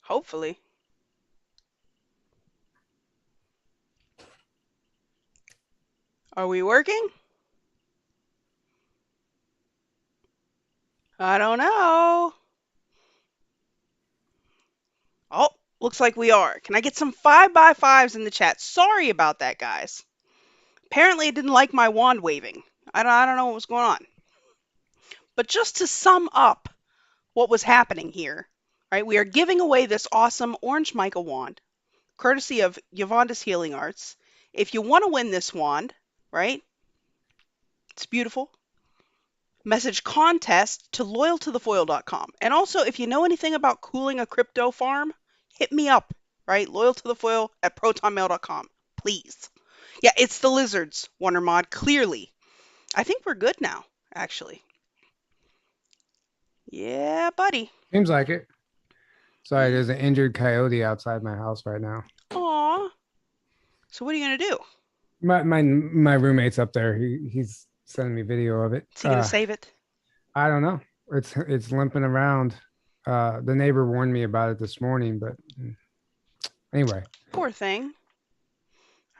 Hopefully. Are we working? I don't know. Oh, looks like we are. Can I get some 5x5s in the chat? Sorry about that, guys. Apparently it didn't like my wand waving. I don't know what was going on. But just to sum up what was happening here, right? We are giving away this awesome orange mica wand, courtesy of Yuvonda's Healing Arts. If you want to win this wand, right? It's beautiful. Message contest to loyal2thefoil.com. And also, if you know anything about cooling a crypto farm, hit me up, right? Loyal2thefoil at protonmail.com, please. Yeah, it's the lizards, Wonder Mod, clearly. I think we're good now, actually. Yeah, buddy. Seems like it. Sorry, there's an injured coyote outside my house right now. Aw. So what are you going to do? My roommate's up there. He's sending me video of it. Is he going to save it? I don't know. It's limping around. The neighbor warned me about it this morning, but anyway. Poor thing.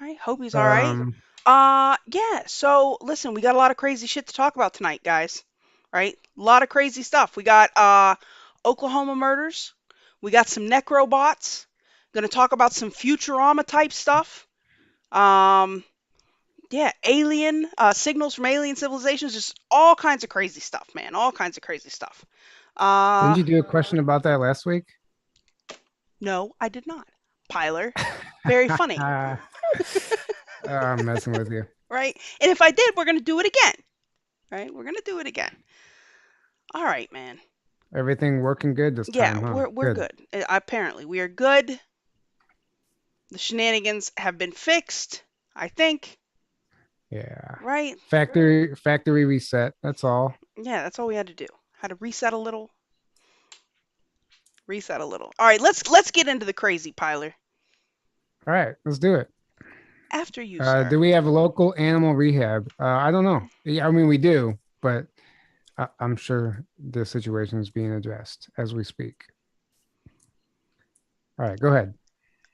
I hope he's all right. Yeah, so listen, we got a lot of crazy shit to talk about tonight, guys. Right? A lot of crazy stuff. We got Oklahoma murders. We got some necrobots. Gonna talk about some Futurama type stuff. Yeah, alien signals from alien civilizations, just all kinds of crazy stuff, man. All kinds of crazy stuff. Didn't you do a question about that last week? No, I did not. Piler. Very funny. I'm messing with you. Right? And if I did, we're going to do it again. Right? We're going to do it again. All right, man. Everything working good this time, huh? Yeah, we're good. Apparently, we are good. The shenanigans have been fixed, I think. Yeah. Right? Factory reset. That's all. Yeah, that's all we had to do. Had to reset a little. Reset a little. All right, let's get into the crazy, Piler. All right, let's do it. After you, sir. Do we have a local animal rehab? I don't know. Yeah, I mean, we do, but I'm sure the situation is being addressed as we speak. All right, go ahead.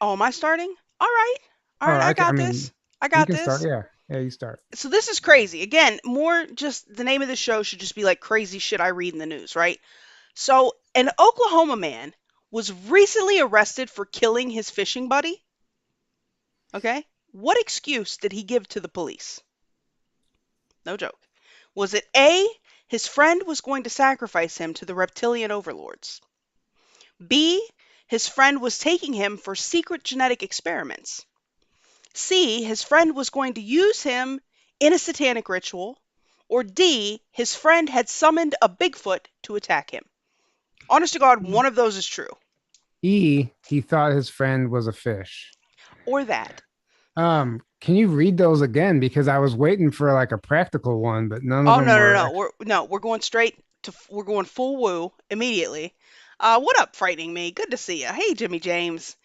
Oh, am I starting? All right. All right, I got this. I got this. Start, yeah, you start. So this is crazy. Again, more just the name of the show should just be like crazy shit I read in the news, right? So an Oklahoma man was recently arrested for killing his fishing buddy. Okay? What excuse did he give to the police? No joke. Was it A, his friend was going to sacrifice him to the reptilian overlords? B, his friend was taking him for secret genetic experiments? C, his friend was going to use him in a satanic ritual? Or D, his friend had summoned a Bigfoot to attack him? Honest to God, one of those is true. E, he thought his friend was a fish. Or that. Can you read those again? Because I was waiting for like a practical one, but none of them were. We're going straight to, we're going full woo immediately. What up, Frightening Me? Good to see you. Hey, Jimmy James.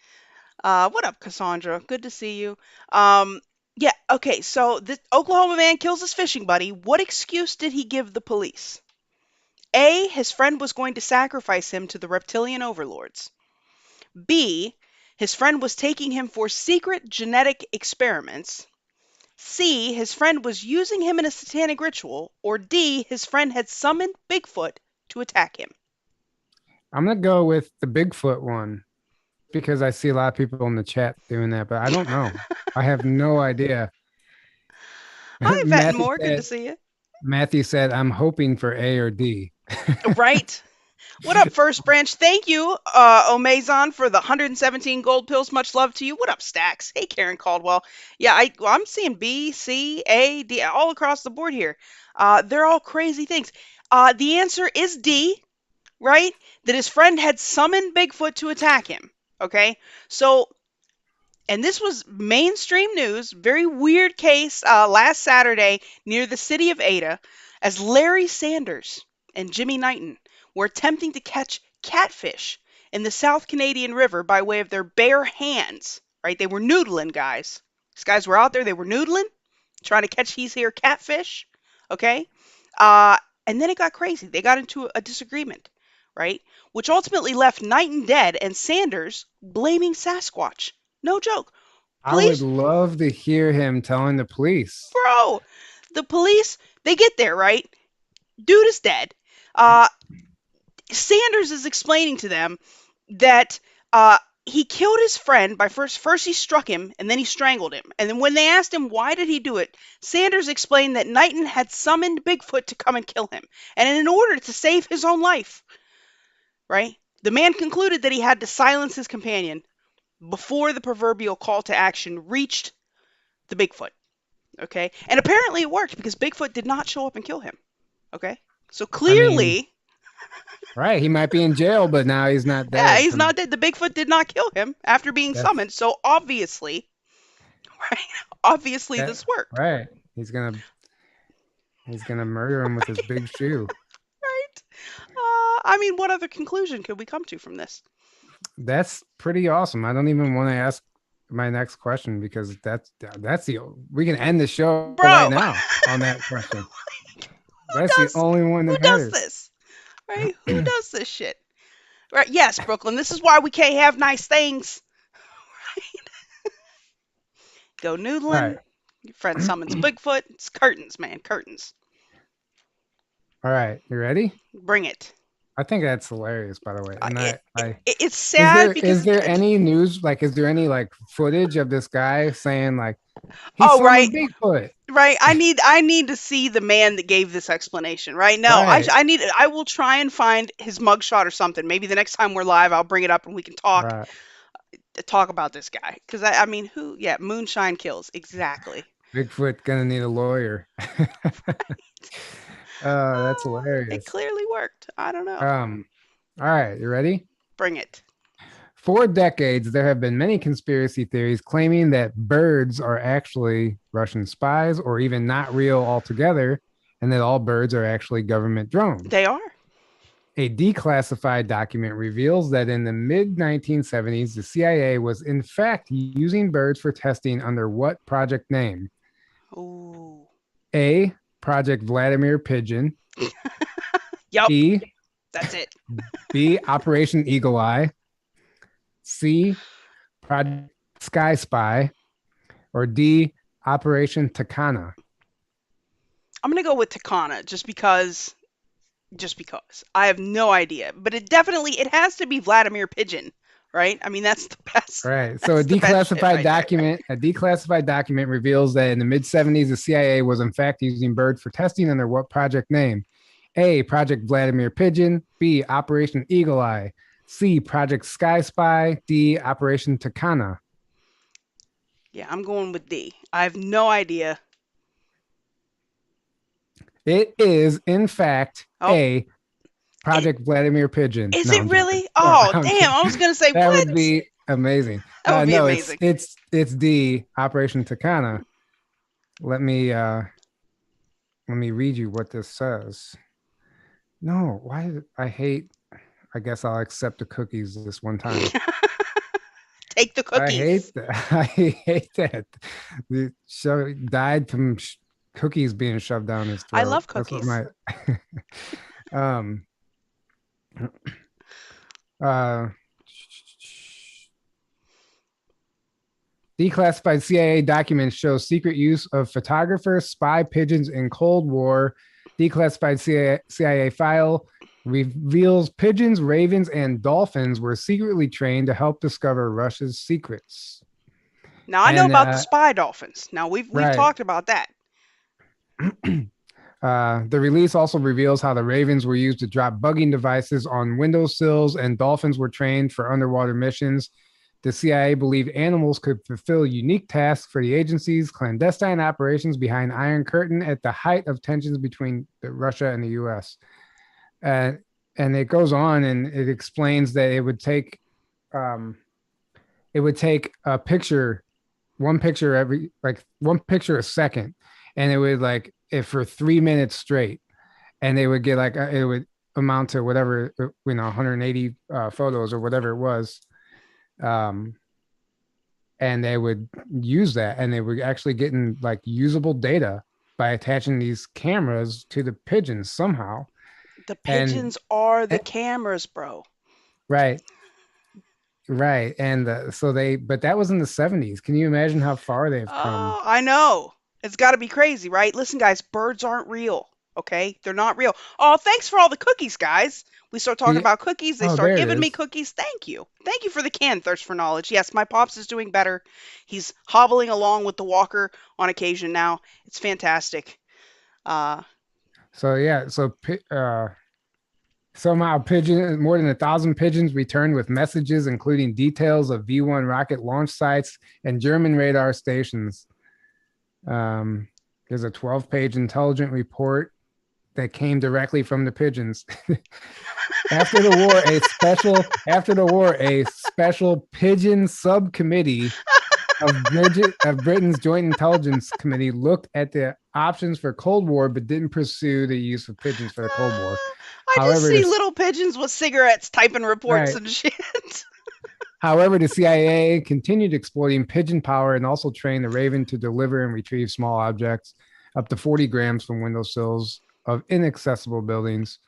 What up, Cassandra? Good to see you. Yeah, okay, so this Oklahoma man kills his fishing buddy. What excuse did he give the police? A, his friend was going to sacrifice him to the reptilian overlords. B, his friend was taking him for secret genetic experiments. C, his friend was using him in a satanic ritual. Or D, his friend had summoned Bigfoot to attack him. I'm going to go with the Bigfoot one because I see a lot of people in the chat doing that, but I don't know. I have no idea. Hi, Vet Moore. Good to see you. Matthew said, I'm hoping for A or D. Right? What up, First Branch? Thank you, Omazon, for the 117 gold pills. Much love to you. What up, Stacks? Hey, Karen Caldwell. Yeah, I'm seeing B, C, A, D, all across the board here. They're all crazy things. The answer is D, right? That his friend had summoned Bigfoot to attack him. Okay? So, and this was mainstream news. Very weird case last Saturday near the city of Ada as Larry Sanders and Jimmy Knighton were attempting to catch catfish in the South Canadian River by way of their bare hands, right? They were noodling, guys. These guys were out there, they were noodling, trying to catch these here catfish, okay? And then it got crazy. They got into a disagreement, right? Which ultimately left Knighton dead and Sanders blaming Sasquatch. No joke. I would Police, love to hear him telling the police. bro, the police, they get there, right? Dude is dead. Uh, Sanders is explaining to them that he killed his friend by first he struck him and then he strangled him. And then when they asked him why did he do it, Sanders explained that Knighton had summoned Bigfoot to come and kill him, and in order to save his own life, right? The man concluded that he had to silence his companion before the proverbial call to action reached the Bigfoot. Okay? And apparently it worked because Bigfoot did not show up and kill him. Okay? So I mean, clearly, right, he might be in jail, but now he's not yeah, dead he's from not dead. The Bigfoot did not kill him after being that's summoned. So obviously, right? Obviously that. this worked. Right. He's gonna murder him with his big shoe. Right? I mean, what other conclusion could we come to from this? That's pretty awesome. I don't even want to ask my next question because that's the we can end the show right Bro, now on that question. who That's the does only one who that does matters. this? Right? Who does this shit? Right? Yes, Brooklyn. This is why we can't have nice things. Go All right. noodling. Your friend summons Bigfoot. It's curtains, man. Curtains. All right. You ready? Bring it. I think that's hilarious, by the way. And It, I it's is sad there because any news, like is there any like footage of this guy saying like he oh right, summoned Bigfoot? right. I need to see the man that gave this explanation. Right? No, Right. I will try and find his mugshot or something. Maybe the next time we're live, I'll bring it up and we can Right. talk about this guy. Because I mean, who? Yeah, moonshine kills exactly. Bigfoot gonna need a lawyer. That's It hilarious. clearly worked. I don't know. Um, all right, you ready? Bring it. For decades, there have been many conspiracy theories claiming that birds are actually Russian spies or even not real altogether, and that all birds are actually government They drones. are. A declassified document reveals that in the mid 1970s, the CIA was in fact using birds for testing under what project name? Ooh. A. Project Vladimir Pigeon. Yup. B. That's it. B. Operation Eagle Eye. C. Project Sky Spy. Or D. Operation Takana. I'm gonna go with Takana just because. Just because. I have no idea, but it has to be Vladimir Pigeon, right? I mean, that's the best. Right. So That's the best shit right there. a declassified document reveals that in the mid 70s, the CIA was in fact using birds for testing under what project name? A. Project Vladimir Pigeon. B. Operation Eagle Eye. C. Project Sky Spy. D. Operation Takana. Yeah, I'm going with D. I have no idea. It is, in fact, Oh, A. it, Project Vladimir Pigeon. is No, it I'm joking. really? No, Oh, I'm damn! kidding. I was gonna say That would what? be amazing. That would be No, it's amazing. it's D. Operation Takana. Let me read you what this says. No, why I hate. I guess I'll accept the cookies this one time. Take the I hate cookies. that. I hate that. The show died from cookies being shoved down his I throat. love That's what cookies. my um uh declassified CIA documents show secret use of photographers, spy pigeons in Cold War. Declassified CIA file reveals pigeons, ravens, and dolphins were secretly trained to help discover Russia's secrets. Now I know And about the spy dolphins. Now we've right. talked about that. The release also reveals how the ravens were used to drop bugging devices on windowsills and dolphins were trained for underwater missions. The CIA believed animals could fulfill unique tasks for the agency's clandestine operations behind Iron Curtain at the height of tensions between Russia and the US. And it goes on and it explains that um, it would take a picture, one picture a second, and it would like if for 3 minutes straight, and they would get like it would amount to whatever 180 photos or whatever it was, and they would use that, and they were actually getting like usable data by attaching these cameras to the pigeons somehow. The And pigeons are the eh, cameras, bro. right, right. And so they, but that was in the 70s. Can you imagine how far they've come? Oh, I know. It's got to be crazy, right? Listen, guys, birds aren't real. Okay? They're not real. Oh, thanks for all the cookies, guys. We start talking The, about cookies. They oh, start there it giving me is. cookies. Thank you. Thank you for the canned thirst for knowledge. Yes, my pops is doing better. He's hobbling along with the walker on occasion now. It's fantastic. Uh, So yeah, somehow more than 1,000 pigeons returned with messages, including details of V1 rocket launch sites and German radar stations. Um, there's a 12-page intelligent report that came directly from the pigeons. After the war, a special pigeon subcommittee of Britain's Joint Intelligence Committee looked at the options for Cold War, but didn't pursue the use of pigeons for the Cold War. I just However, see this little pigeons with cigarettes typing reports right. and shit. However, the CIA continued exploiting pigeon power and also trained the Raven to deliver and retrieve small objects up to 40 grams from windowsills of inaccessible buildings.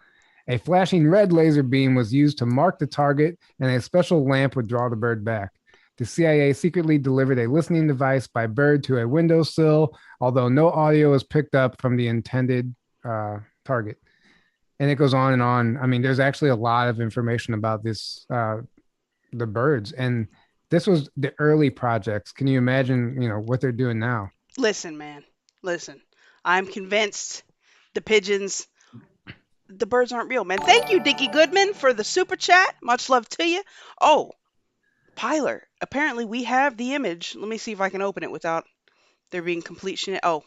A flashing red laser beam was used to mark the target, and a special lamp would draw the bird back. The CIA secretly delivered a listening device by bird to a windowsill, although no audio was picked up from the intended target. And it goes on and on. I mean, there's actually a lot of information about the birds, and this was the early projects. Can you imagine, what they're doing now? Listen, man. Listen. I'm convinced the pigeons, the birds aren't real, man. Thank you, Dickie Goodman, for the super chat. Much love to you. Oh, Piler, apparently we have the image. Let me see if I can open it without there being complete shit. Oh,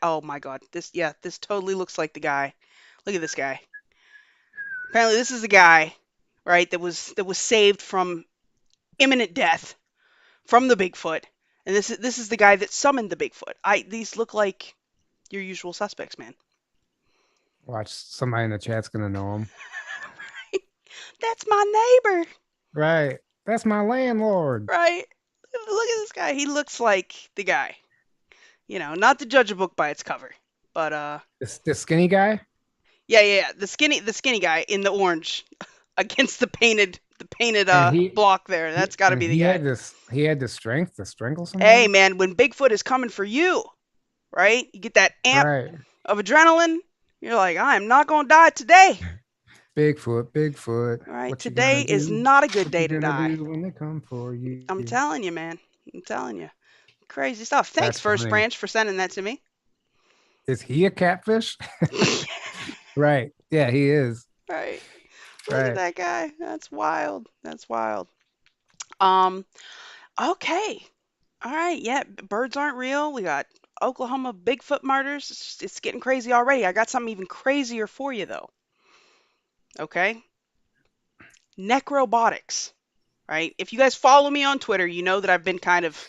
oh my god. This totally looks like the guy. Look at this guy. Apparently this is the guy, right, that was saved from imminent death from the Bigfoot. And this is the guy that summoned the Bigfoot. These look like your usual suspects, man. Watch, somebody in the chat's gonna know them. That's my neighbor, Right, that's my landlord. right? Look at this guy. He looks like the guy. Not to judge a book by its cover, but The skinny guy. yeah. The skinny guy in the orange against the painted And block there. That's got to be the guy. he had the strength to strangle Hey, somebody. man, when Bigfoot is coming for you, right? You get that amp Right. of adrenaline. You're like, I am not gonna die today. Bigfoot, All right, what you gonna today is do? not a good What you day to gonna die. do when they come for I'm you? telling you, man. I'm telling you. Crazy stuff. Thanks, That's First funny. Branch, for sending that to me. Is he a catfish? Right. Yeah, he is. Right. Look at Right. that guy. That's wild. That's wild. Um, okay. All right. Yeah, birds aren't real. We got Oklahoma Bigfoot murders. It's getting crazy already. I got something even crazier for you, though. Okay. Necrobotics. Right. If you guys follow me on Twitter, you know that I've been kind of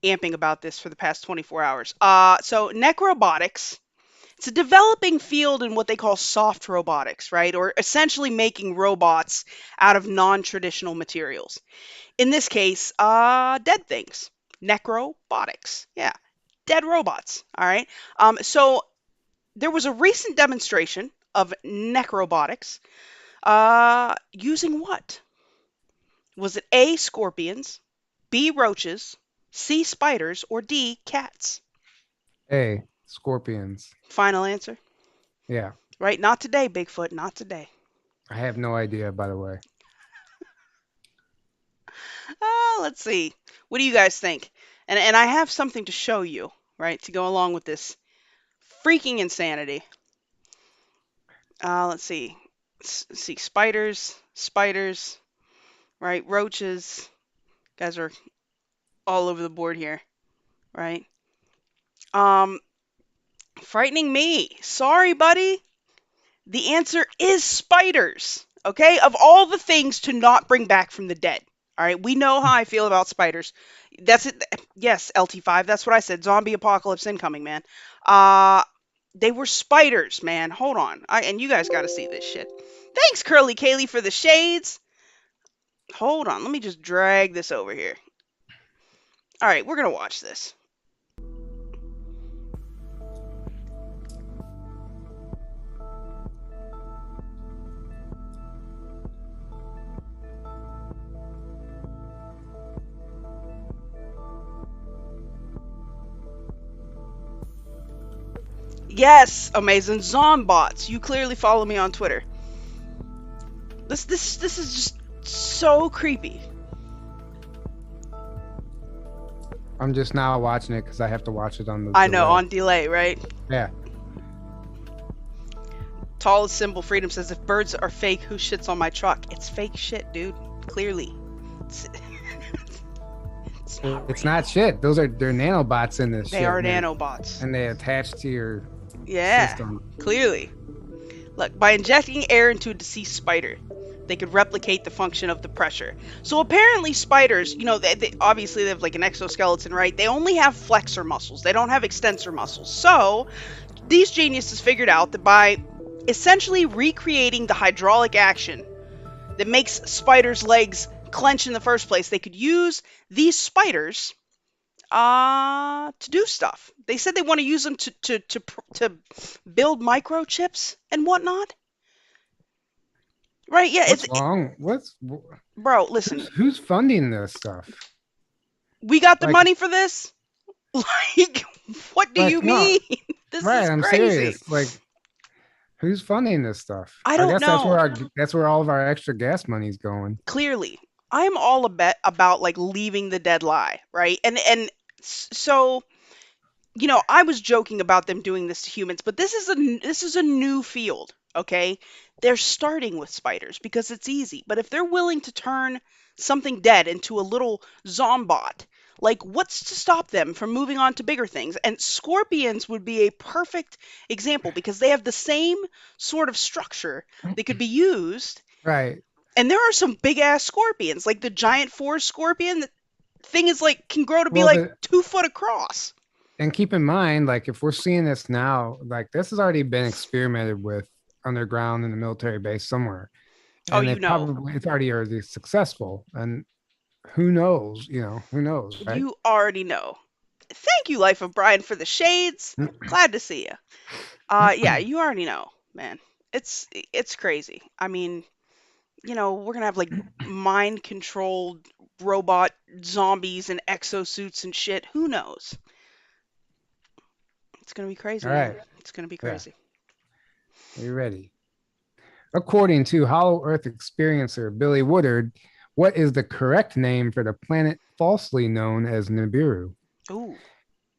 amping about this for the past 24 hours. So necrobotics, it's a developing field in what they call soft robotics, right? Or essentially making robots out of non-traditional materials. In this case, dead things. Necrobotics. Yeah, dead robots. All right. So there was a recent demonstration of necrobotics using what? Was it A, scorpions, B, roaches, C, spiders, or D, cats? Hey, scorpions. Final answer. Yeah. Right? Not today, Bigfoot. Not today. I have no idea, by the way. Let's see. What do you guys think? And I have something to show you, right, to go along with this freaking insanity. Let's see. Let's see. Spiders, right? Roaches. Guys are all over the board here, right? Um, frightening me. Sorry, buddy. The answer is spiders. Okay? Of all the things to not bring back from the dead. All right? We know how I feel about spiders. That's it. Yes, LT5. That's what I said. Zombie apocalypse incoming, man. Uh they were spiders, man. Hold on. And you guys got to see this shit. Thanks, Curly Kaylee, for the shades. Hold on. Let me just drag this over here. All right, we're going to watch this. Yes, amazing zombots. You clearly follow me on Twitter. This is just so creepy. I'm just now watching it because I have to watch it on the I know, delay. on delay, right? Yeah. Tallest symbol freedom says if birds are fake, who shits on my truck? It's fake shit, dude. Clearly. It's, It's not shit. They're nanobots in this shit. They are man. nanobots. And they attach to your system. Clearly. Look, by injecting air into a deceased spider, they could replicate the function of the pressure. So apparently spiders, they obviously they have like an exoskeleton, right? They only have flexor muscles. They don't have extensor muscles. So these geniuses figured out that by essentially recreating the hydraulic action that makes spiders' legs clench in the first place, they could use these spiders to do stuff. They said they want to use them to build microchips and whatnot. Right? Yeah. What's wrong? Bro, listen. Who's funding this stuff? We got the money for this. Like, what do you mean? This right, is I'm crazy. serious. Like, who's funding this stuff? I don't know. That's where all of our extra gas money's going. Clearly, I'm all about like leaving the dead lie, right? And so I was joking about them doing this to humans, but this is a new field, okay? They're starting with spiders because it's easy. But if they're willing to turn something dead into a little zombot, like what's to stop them from moving on to bigger things? And scorpions would be a perfect example because they have the same sort of structure that could be used. Right. And there are some big ass scorpions, like the giant forest scorpion. The thing is like can grow to be like 2 foot across. And keep in mind, like if we're seeing this now, like this has already been experimented with underground in a military base somewhere. And it's already successful. And who knows? Who knows? Right? You already know. Thank you, Life of Brian, for the shades. Glad to see you. Yeah, you already know, man. It's crazy. I mean, we're gonna have like mind controlled robot zombies and exosuits and shit. Who knows? It's gonna be crazy. All right. It's gonna be crazy. Yeah. Are you ready? According to Hollow Earth experiencer Billy Woodard, what is the correct name for the planet falsely known as Nibiru? Ooh.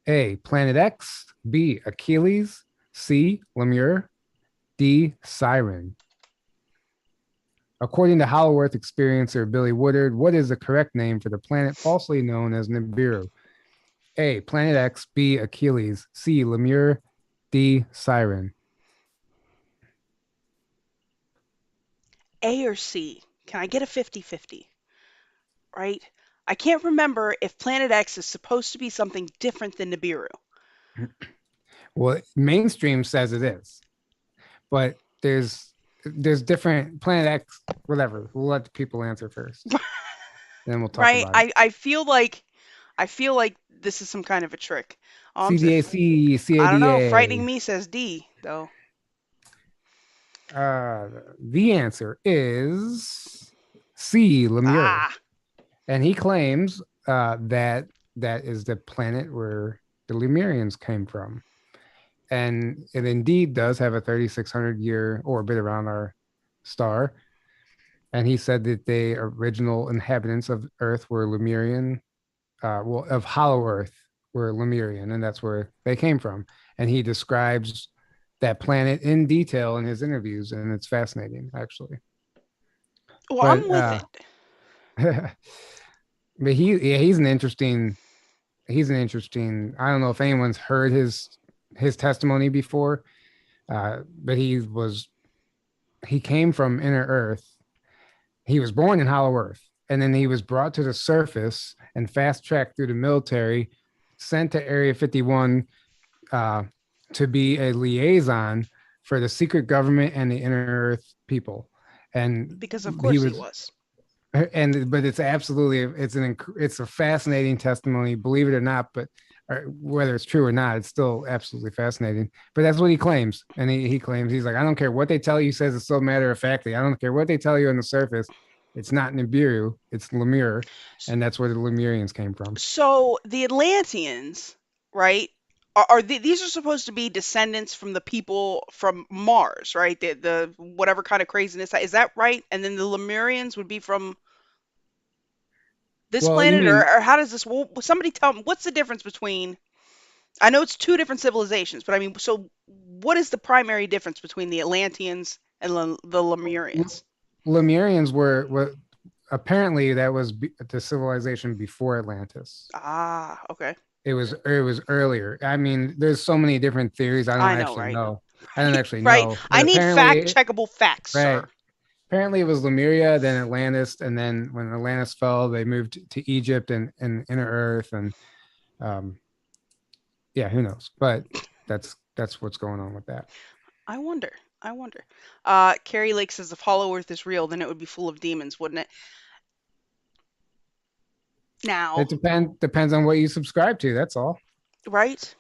A. Planet X. B. Achilles. C. Lemur. D. Siren. According to Hollow Earth experiencer Billy Woodard, what is the correct name for the planet falsely known as Nibiru? A. Planet X. B. Achilles. C. Lemur. D. Siren. A or C? Can I get a 50-50? Right? I can't remember if Planet X is supposed to be something different than Nibiru. Well, mainstream says it is. But there's different Planet X, whatever. We'll let the people answer first. Then we'll talk about it. I feel like this is some kind of a trick. CDAC, CADA. I don't know. Frightening Me says D, though. The answer is C, Lemur. And he claims that is the planet where the Lemurians came from. And it indeed does have a 3,600-year orbit around our star. And he said that the original inhabitants of Earth were Lemurian, of Hollow Earth were Lemurian, and that's where they came from. And he describes that planet in detail in his interviews, and it's fascinating, actually. Well, I'm with it. But he's an interesting. I don't know if anyone's heard his testimony before, but he came from Inner Earth. He was born in Hollow Earth, and then he was brought to the surface and fast-tracked through the military, sent to Area 51 to be a liaison for the secret government and the Inner Earth people. And because of course he was. But it's absolutely it's a fascinating testimony, believe it or not. But whether it's true or not, it's still absolutely fascinating. But that's what he claims, and he claims he's like, I don't care what they tell you. He says it's so matter of factly. I don't care what they tell you on the surface. It's not Nibiru, it's Lemur, and that's where the Lemurians came from. So the Atlanteans, right, these are supposed to be descendants from the people from Mars, right? The whatever kind of craziness is that right? And then the Lemurians would be from this Well, you planet, mean or how does this? Well, somebody tell me what's the difference between. I know it's two different civilizations, but I mean, so what is the primary difference between the Atlanteans and the L- Lemurians? Lemurians were apparently that was the civilization before Atlantis. Ah, okay. It was earlier. I mean, there's so many different theories. I don't I know, actually right? know. I don't actually Right. know, but I need fact apparently, checkable facts, right. sir. Apparently, it was Lemuria, then Atlantis, and then when Atlantis fell, they moved to Egypt and Inner Earth, and um, yeah, who knows? But that's what's going on with that. I wonder. I wonder. Carrie Lake says if Hollow Earth is real, then it would be full of demons, wouldn't it? Now, It depends on what you subscribe to. That's all. right?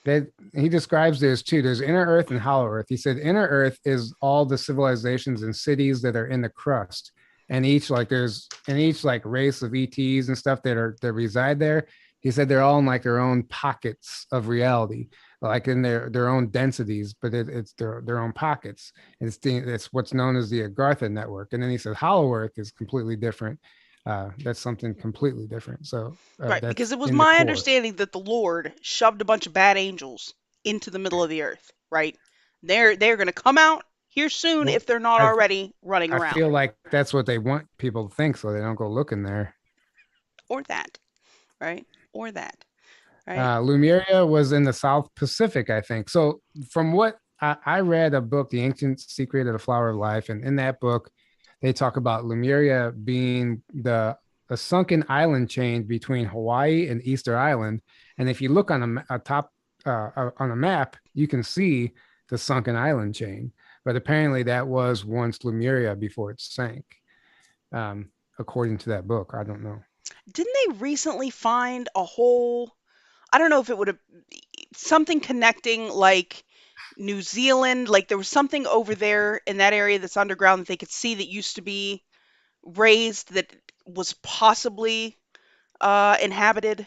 That he describes there's two. There's Inner Earth and Hollow Earth. He said Inner Earth is all the civilizations and cities that are in the crust, and each like there's in each like race of ETs and stuff that reside there. He said they're all in like their own pockets of reality, like in their own densities, but it's their own pockets. It's what's known as the Agartha network. And then he said Hollow Earth is completely different. That's something completely different. So Right, because that's it was in the my core. understanding that the Lord shoved a bunch of bad angels into the middle of the earth, right? They're going to come out here soon Well, if they're not I already running I around. feel like that's what they want people to think, so they don't go looking there. Or that, right? Or that, right? Lumeria was in the South Pacific, I think. So, from what I read a book, The Ancient Secret of the Flower of Life, and in that book, they talk about Lumeria being the a sunken island chain between Hawaii and Easter Island. And if you look on a top on a map, you can see the sunken island chain. But apparently, that was once Lemuria before it sank, um, according to that book. I don't know. Didn't they recently find a whole, I don't know if it would have something connecting like New Zealand, like there was something over there in that area that's underground that they could see that used to be raised that was possibly inhabited.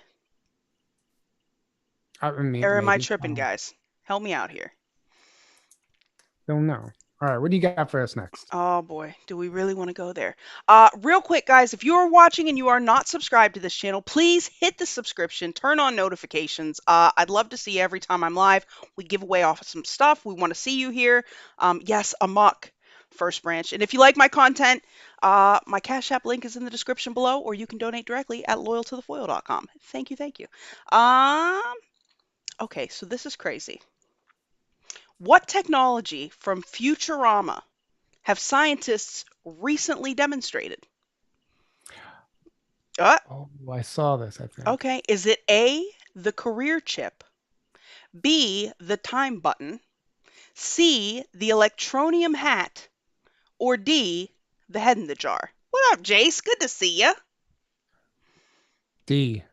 I mean, Or am I maybe. tripping, guys? Help me out here. Don't know. All right, what do you got for us next? Oh boy, do we really want to go there? Real quick, guys, if you are watching and you are not subscribed to this channel, please hit the subscription, turn on notifications. I'd love to see you every time I'm live. We give away off some stuff. We want to see you here. Yes, Amok, First Branch. And if you like my content, my Cash App link is in the description below, or you can donate directly at loyal2thefoil.com. Thank you, thank you. Um, okay, so this is crazy. What technology from Futurama have scientists recently demonstrated? Uh, Oh, I saw this, I think. okay. Is it A, the career chip, B, the time button, C, the electronium hat, or D, the head in the jar? What up, Jace? Good to see ya. D.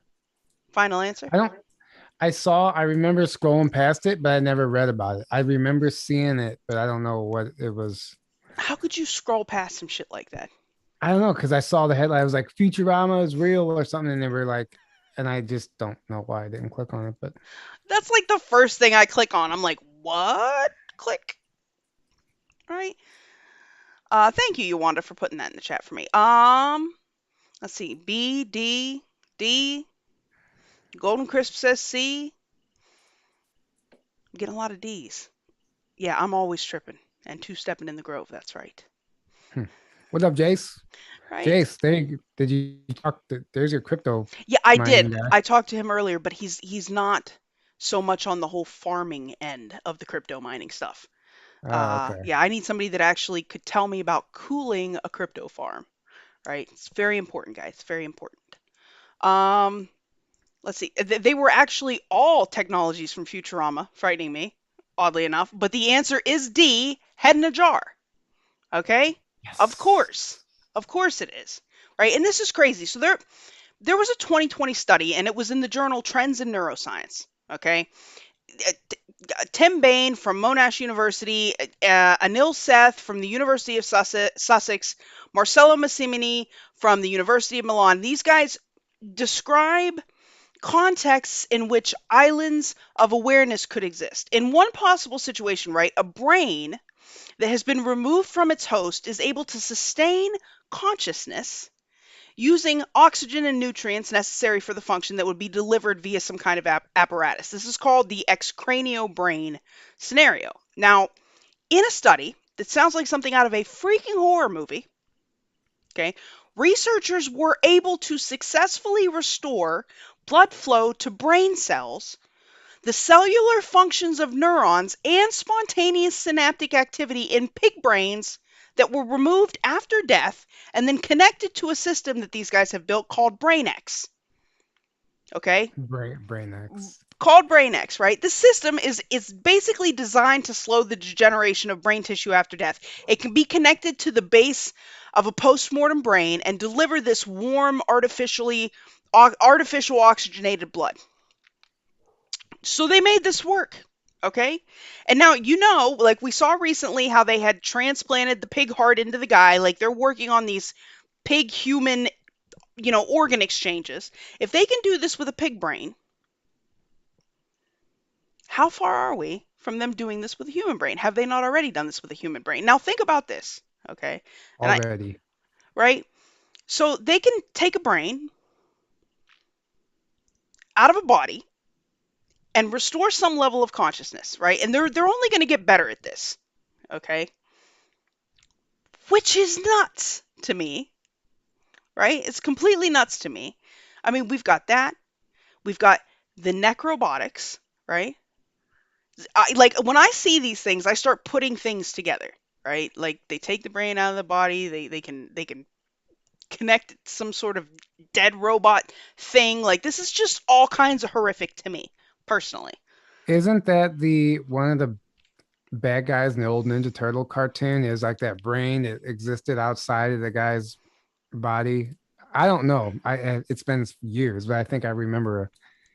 Final answer? I don't I remember scrolling past it, but I never read about it. I remember seeing it, but I don't know what it was. How could you scroll past some shit like that? I don't know because I saw the headline. I was like, Futurama is real or something. And they were like, and I just don't know why I didn't click on it. But That's like the first thing I click on. I'm like, what? Click. Right? Thank you, Yuvonda, for putting that in the chat for me. Let's see. B, D, D. Golden Crisp says C. I'm getting a lot of D's. Yeah, I'm always tripping and two-stepping in the grove. That's right. hmm. What up, Jace? Right. Jace, did you talk? There's your crypto Yeah, I mining did. guy. I talked to him earlier, but he's not so much on the whole farming end of the crypto mining stuff. Oh, okay. Yeah, I need somebody that actually could tell me about cooling a crypto farm. Right. It's very important, guys. Very important. Um, let's see. They were actually all technologies from Futurama, frightening me, oddly enough. But the answer is D, head in a jar. Okay? Of Yes. course. Of course it is. Right? And this is crazy. So there was a 2020 study and it was in the journal Trends in Neuroscience. Okay? Tim Bain from Monash University, Anil Seth from the University of Sussex, Marcello Massimini from the University of Milan. These guys describe contexts in which islands of awareness could exist. In one possible situation, right, a brain that has been removed from its host is able to sustain consciousness using oxygen and nutrients necessary for the function that would be delivered via some kind of apparatus. This is called the excranio brain scenario. Now, in a study that sounds like something out of a freaking horror movie, okay, researchers were able to successfully restore blood flow to brain cells, the cellular functions of neurons, and spontaneous synaptic activity in pig brains that were removed after death and then connected to a system that these guys have built called BrainX. Okay? Brain X. Called BrainX, right? The system is basically designed to slow the degeneration of brain tissue after death. It can be connected to the base of a postmortem brain and deliver this warm, artificial oxygenated blood. So they made this work. Okay. And now, like we saw recently how they had transplanted the pig heart into the guy. Like they're working on these pig human, organ exchanges. If they can do this with a pig brain, how far are we from them doing this with a human brain? Have they not already done this with a human brain? Now think about this. Okay. And Already. right? So they can take a brain out of a body and restore some level of consciousness, right? And they're only going to get better at this. Okay? Which is nuts to me, right? It's completely nuts to me. I mean, we've got that. We've got the necrobotics, right? Like when I see these things, I start putting things together, right? Like they take the brain out of the body, they can connect some sort of dead robot thing. Like this is just all kinds of horrific to me, personally. Isn't that the one of the bad guys in the old Ninja Turtle cartoon? Is like that brain that existed outside of the guy's body? I don't know. It's been years, but I think I remember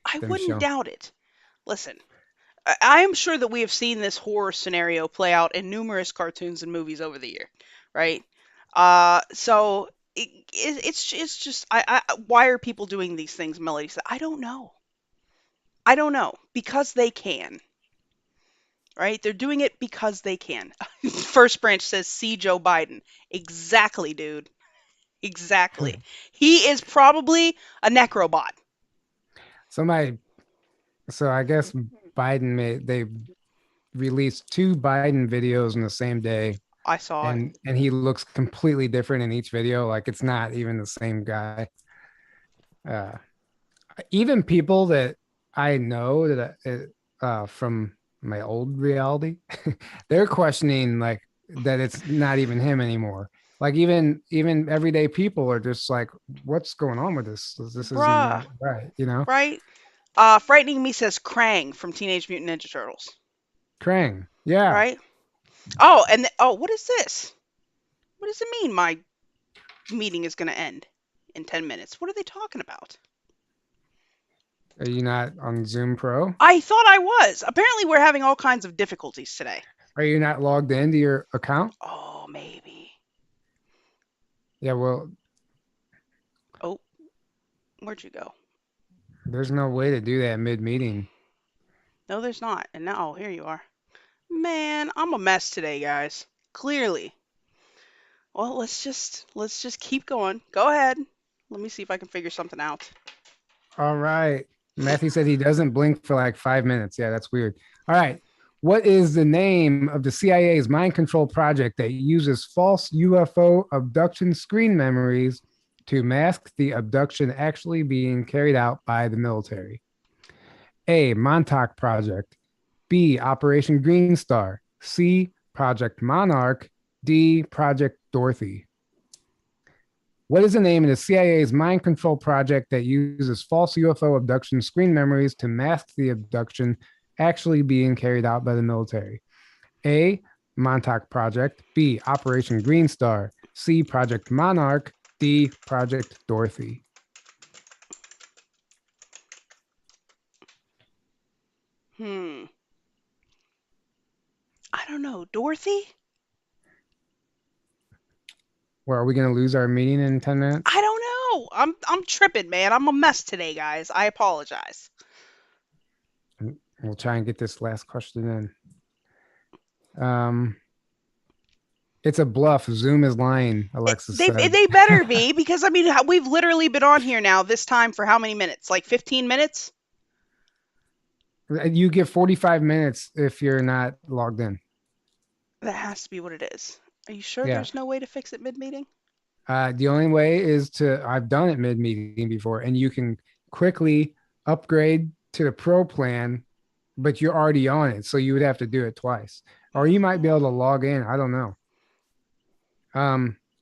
I them wouldn't showing. doubt it. Listen, I am sure that we have seen this horror scenario play out in numerous cartoons and movies over the year, right? So it's just why are people doing these things? Melody said, I don't know. I don't know because they can, right? They're doing it because they can. First Branch says, "See Joe Biden." Exactly, dude. Exactly. He is probably a necrobot. Somebody, so I guess they released two Biden videos in the same day, I saw it. and he looks completely different in each video. Like it's not even the same guy. Uh, Even people that I know from my old reality, they're questioning like that it's not even him anymore. Like even everyday people are just like, what's going on with this? This isn't Bruh, right, you know? right? Frightening Me says Krang from Teenage Mutant Ninja Turtles, Krang, yeah. right? Oh, and what is this? What does it mean? My meeting is going to end in 10 minutes. What are they talking about? Are you not on Zoom Pro? I thought I was. Apparently, we're having all kinds of difficulties today. Are you not logged into your account? Oh, maybe. Yeah, well, Oh, where'd you go? there's no way to do that mid meeting. No, there's not. And now, here you are. Man, I'm a mess today, guys. Clearly. Well, let's just keep going. Go ahead. Let me see if I can figure something out. All right. Matthew said he doesn't blink for like 5 minutes. Yeah, that's weird. All right. What is the name of the CIA's mind control project that uses false UFO abduction screen memories to mask the abduction actually being carried out by the military? A. Montauk Project. B. Operation Green Star. C. Project Monarch. D. Project Dorothy. What is the name of the CIA's mind control project that uses false UFO abduction screen memories to mask the abduction actually being carried out by the military? A. Montauk Project. B. Operation Green Star. C. Project Monarch. D. Project Dorothy. Hmm. I don't know. Dorothy? Well, are we going to lose our meeting in 10 minutes? I don't Whoa, I'm tripping, man. I'm a mess today, guys. I apologize. We'll try and get this last question in. It's a bluff. Zoom is lying, Alexis said. They better be, because I mean we've literally been on here now this time for how many minutes? Like 15 minutes? You get 45 minutes if you're not logged in. That has to be what it is. Are you sure Yeah. there's no way to fix it mid-meeting? The only way is I've done it mid meeting before, and you can quickly upgrade to the pro plan, but you're already on it. So you would have to do it twice. Or you might be able to log in. I don't know.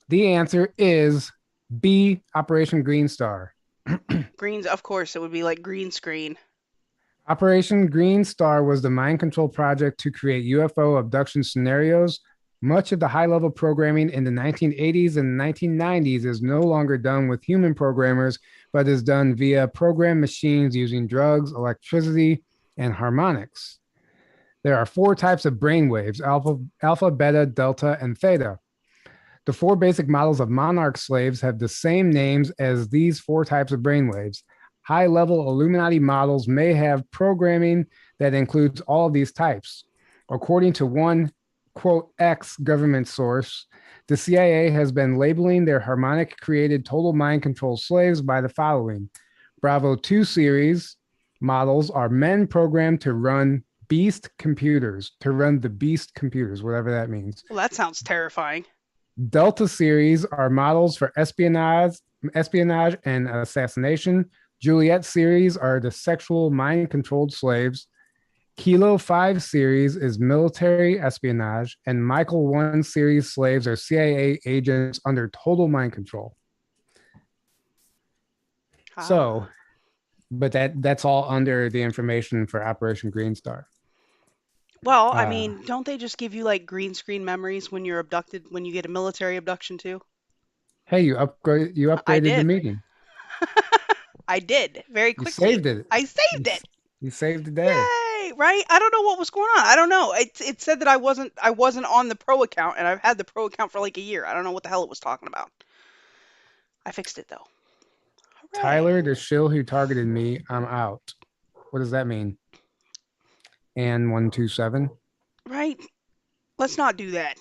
The answer is B, Operation Green Star. Greens, of course, it would be like green screen. Operation Green Star was the mind control project to create UFO abduction scenarios. Much of the high level programming in the 1980s and 1990s is no longer done with human programmers, but is done via program machines using drugs, electricity, and harmonics. There are 4 types of brainwaves: alpha, beta, delta, and theta. The 4 basic models of monarch slaves have the same names as these 4 types of brainwaves. High level Illuminati models may have programming that includes all of these types. According to one, quote, X government source, the CIA has been labeling their harmonic created total mind control slaves by the following: Bravo 2 series models are men programmed to run the beast computers, whatever that means. Well, that sounds terrifying. Delta series are models for espionage and assassination. Juliet series are the sexual mind controlled slaves. Kilo 5 series is military espionage, and Michael 1 series slaves are CIA agents under total mind control. Ah. So, but that's all under the information for Operation Green Star. Well, I Uh, mean, don't they just give you like green screen memories when you're abducted, when you get a military abduction too? hey, you I upgraded the did. meeting. I did very You quickly. saved it. I You, saved it. you saved the day. Yay! Right? I don't know what was going on. I don't know. It said that I wasn't on the pro account, and I've had the pro account for like a year. I don't know what the hell it was talking about. I fixed it though. Hooray! Tyler, the shill who targeted me, I'm out. What does that mean? And 127. Right? Let's not do that.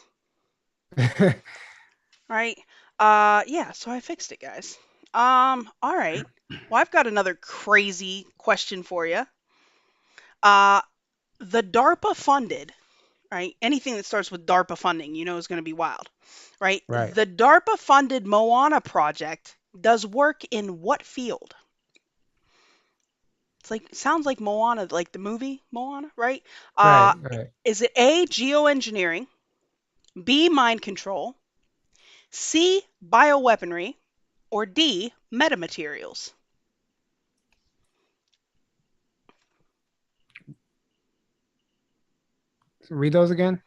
Right? Yeah, so I fixed it, guys. All right. Well, I've got another crazy question for you. Uh, the DARPA funded, right? Anything that starts with DARPA funding, is going to be wild, right? Right. The DARPA funded Moana project does work in what field? It's like sounds like Moana, like the movie Moana, right? Uh, Right. Right. is it A, geoengineering, B, mind control, C, bioweaponry, or D, metamaterials? Read those again.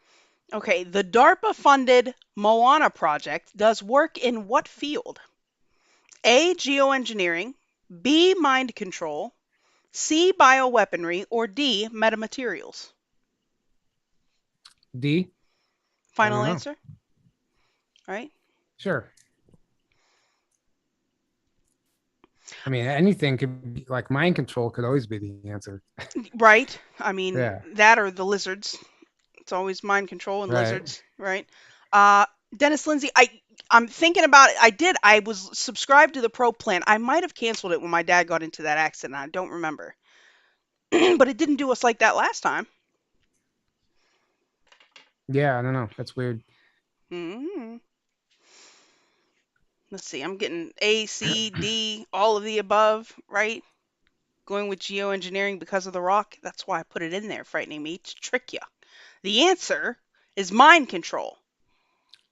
Okay, the DARPA funded Moana project does work in what field? A, geoengineering, B, mind control, C, bioweaponry, or D, metamaterials? D. I Final don't know. answer, right? Sure. I mean, anything could be like mind control could always be the answer. Right. I mean, Yeah. that or the lizards. It's always mind control and Right. lizards, right? Uh, Dennis Lindsay, I'm thinking about it. I was subscribed to the pro plan. I might have canceled it when my dad got into that accident. I don't remember. But it didn't do us like that last time. Yeah. I don't know. That's weird. Hmm. Let's see. I'm getting A, C, D, all of the above, right? Going with geoengineering because of the rock. That's why I put it in there, frightening me to trick you. The answer is mind control.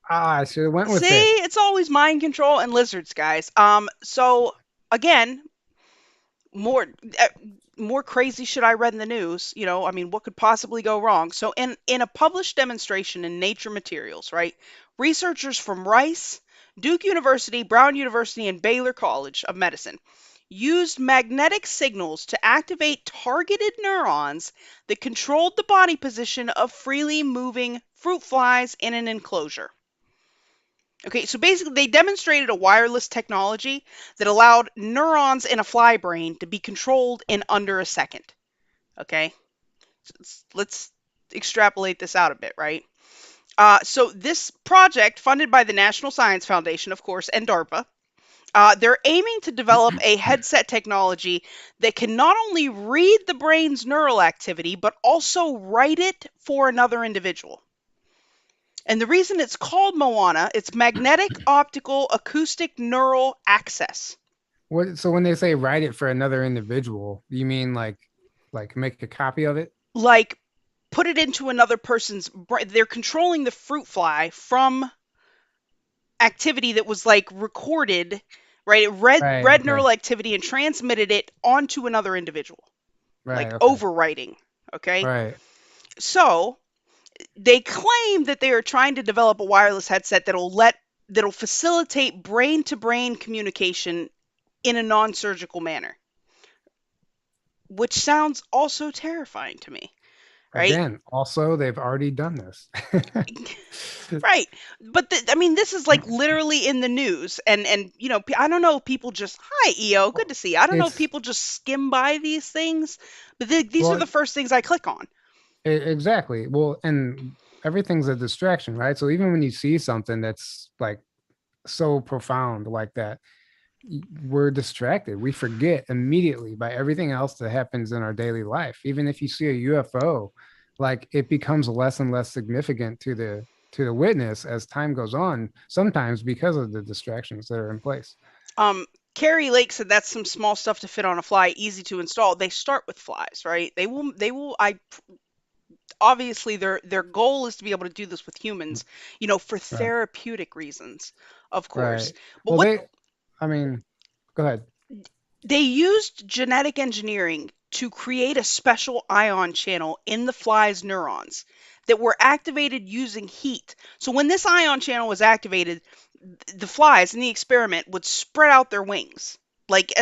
I should have went with See, it. it's always mind control and lizards, guys. So again, more uh, more crazy shit I read in the news. I mean, what could possibly go wrong? So in a published demonstration in Nature Materials, right? Researchers from Rice, Duke University, Brown University, and Baylor College of Medicine used magnetic signals to activate targeted neurons that controlled the body position of freely moving fruit flies in an enclosure. Okay, so basically, they demonstrated a wireless technology that allowed neurons in a fly brain to be controlled in under a second. Okay, let's extrapolate this out a bit, right? So this project, funded by the National Science Foundation, of course, and DARPA, they're aiming to develop a headset technology that can not only read the brain's neural activity, but also write it for another individual. And the reason it's called Moana, it's magnetic optical acoustic neural access. What? So when they say write it for another individual, you mean like make a copy of it? Like put it into another person's brain. They're controlling the fruit fly from activity that was like recorded, right? It Right. read Okay. neural activity and transmitted it onto another individual, Right. like Okay. overwriting. Okay. Right. So they claim that they are trying to develop a wireless headset that'll facilitate brain to brain communication in a non-surgical manner, which sounds also terrifying to me, right? Again, also they've already done this. Right. But I mean, this is like literally in the news, and I don't know if people just hi EO, good to see you. I don't know if It's people just skim by these things, but these are well, the first things I click on. exactly. Well, and everything's a distraction, right? So even when you see something that's like so profound like that, we're distracted. We forget immediately by everything else that happens in our daily life. Even if you see a UFO, like it becomes less and less significant to the witness as time goes on, sometimes because of the distractions that are in place. Um, Carrie Lake said that's some small stuff to fit on a fly, easy to install. They start with flies, right? They will I obviously their goal is to be able to do this with humans, for Right. therapeutic reasons, of course. Right. But Well, what I mean, go ahead. they used genetic engineering to create a special ion channel in the fly's neurons that were activated using heat. So when this ion channel was activated, the flies in the experiment would spread out their wings like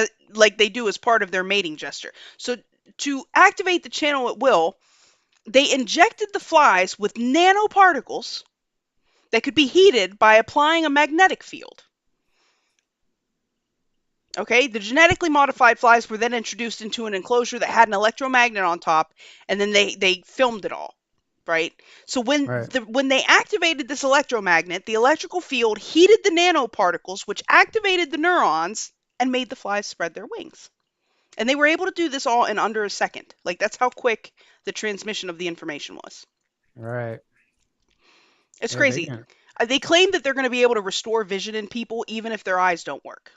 they do as part of their mating gesture. So to activate the channel at will, they injected the flies with nanoparticles that could be heated by applying a magnetic field. Okay, the genetically modified flies were then introduced into an enclosure that had an electromagnet on top, and then they filmed it all. Right. So Right. when they activated this electromagnet, the electrical field heated the nanoparticles, which activated the neurons and made the flies spread their wings. And they were able to do this all in under a second. Like that's how quick the transmission of the information was. Right. It's Yeah, they crazy. can. They claim that they're going to be able to restore vision in people even if their eyes don't work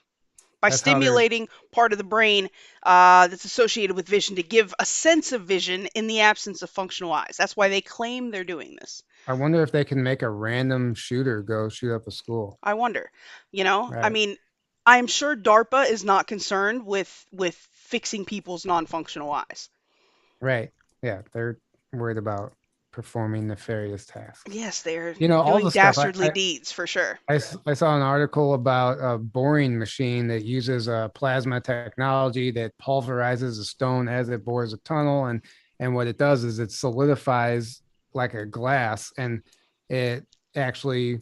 by That's how they're stimulating part of the brain that's associated with vision to give a sense of vision in the absence of functional eyes. That's why they claim they're doing this. I wonder if they can make a random shooter go shoot up a school. I wonder, I Right. mean, I'm sure DARPA is not concerned with fixing people's non-functional eyes. Right. Yeah, they're worried about performing nefarious tasks. Yes, they're You know, all doing the stuff. dastardly deeds for sure. I saw an article about a boring machine that uses a plasma technology that pulverizes a stone as it bores a tunnel, and what it does is it solidifies like a glass, and it actually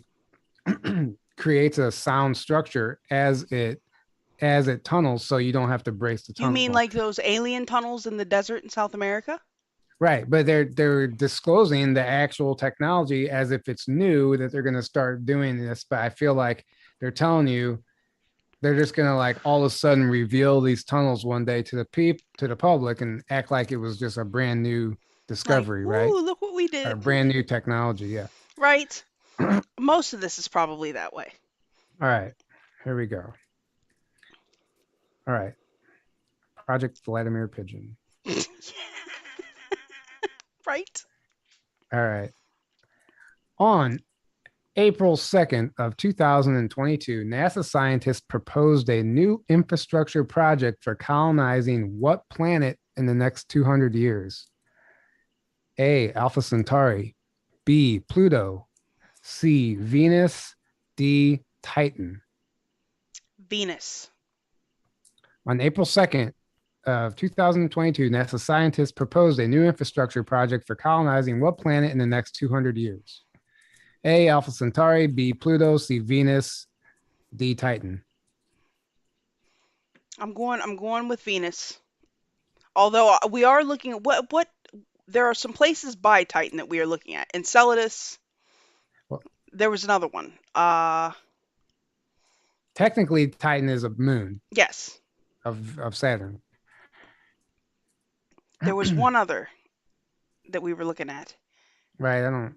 creates a sound structure as it tunnels, so you don't have to brace the You mean tunnel. like those alien tunnels in the desert in South America? Right, but they're disclosing the actual technology as if it's new that they're going to start doing this. But I feel like they're telling you they're just going to like all of a sudden reveal these tunnels one day to the public and act like it was just a brand new Like, discovery, right? woo, look what we Or did. brand new technology. Yeah. Right? All Most of this is probably that way. right, here we go. All right, Project Vladimir Pigeon. Right? All right, on April 2nd of 2022, NASA scientists proposed a new infrastructure project for colonizing what planet in the next 200 years? A, Alpha Centauri, B, Pluto, C, Venus, D, Titan. Venus. On April 2nd of 2022, NASA scientists proposed a new infrastructure project for colonizing what planet in the next 200 years? A. Alpha Centauri, B. Pluto, C. Venus, D. Titan. I'm going with Venus. Although we are looking at what there are some places by Titan that we are looking at. Enceladus. Well, There was another one. technically, Titan is a moon Yes. of Saturn. There was one other that we were looking at. Right. I don't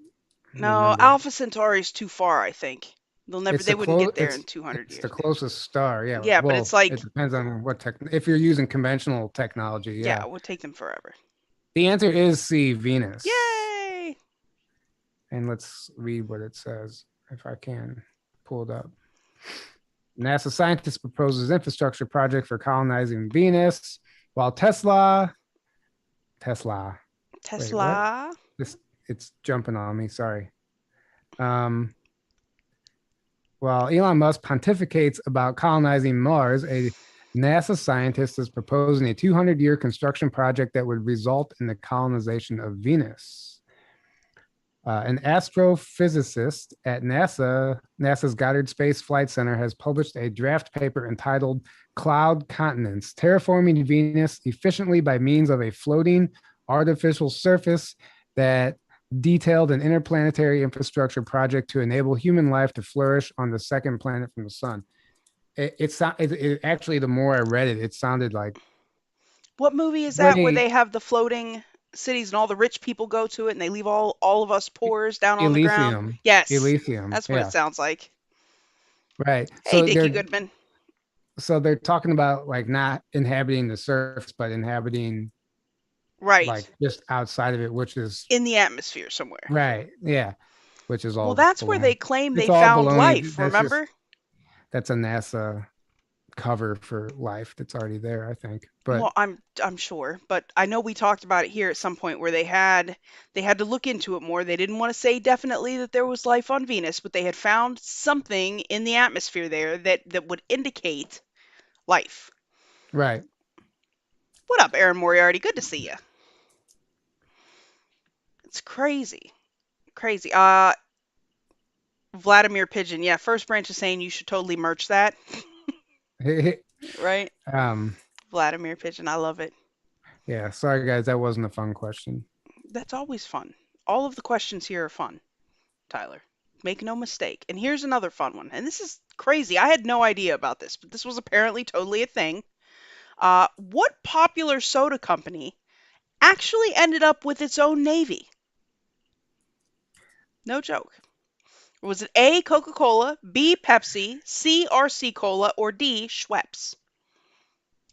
No, remember. Alpha Centauri is too far, I think. They wouldn't get there in 200 It's the years. closest star. Yeah. Yeah, but it's Well, like, it depends on what tech. If you're using conventional technology, yeah, yeah. it would take them forever. The answer is C. Venus. Yay! And let's read what it says if I can pull it up. NASA scientists proposes infrastructure project for colonizing Venus, while Tesla. Wait, what? Tesla. This it's jumping on me. Sorry. Um, while Elon Musk pontificates about colonizing Mars, a NASA scientist is proposing a 200-year construction project that would result in the colonization of Venus. An astrophysicist at NASA's Goddard Space Flight Center, has published a draft paper entitled Cloud Continents, Terraforming Venus Efficiently by Means of a Floating Artificial Surface, that detailed an interplanetary infrastructure project to enable human life to flourish on the second planet from the sun. It actually, the more I read it, it sounded like What movie is that where way they have the floating cities and all the rich people go to it and they leave all of us poors down on the ground? Elysium. Yes. Elysium. That's what it Yeah. sounds like. Right. Hey, Dickie Goodman. So they're talking about like not inhabiting the surface, but inhabiting Right. like just outside of it, which is In the atmosphere somewhere. right. Yeah. Which is Well, all that's where they baloney. claim It's they all found baloney. life, remember? That's a NASA cover for life that's already there, I think. But Well, I'm sure, but I know we talked about it here at some point where they had to look into it more. They didn't want to say definitely that there was life on Venus, but they had found something in the atmosphere there that would indicate life. right. What up, Aaron Moriarty? Good to see you. It's crazy. Crazy. Vladimir Pigeon. Yeah, First Branch is saying you should totally merch that, right? um Vladimir Pigeon. I love it. yeah, sorry guys, that wasn't a fun question. That's always fun. All of the questions here are fun, Tyler. Make no mistake. And here's another fun one. And this is crazy. I had no idea about this, but this was apparently totally a thing. What popular soda company actually ended up with its own navy? No joke. Was it A, Coca-Cola, B, Pepsi, C, RC Cola, or D, Schweppes?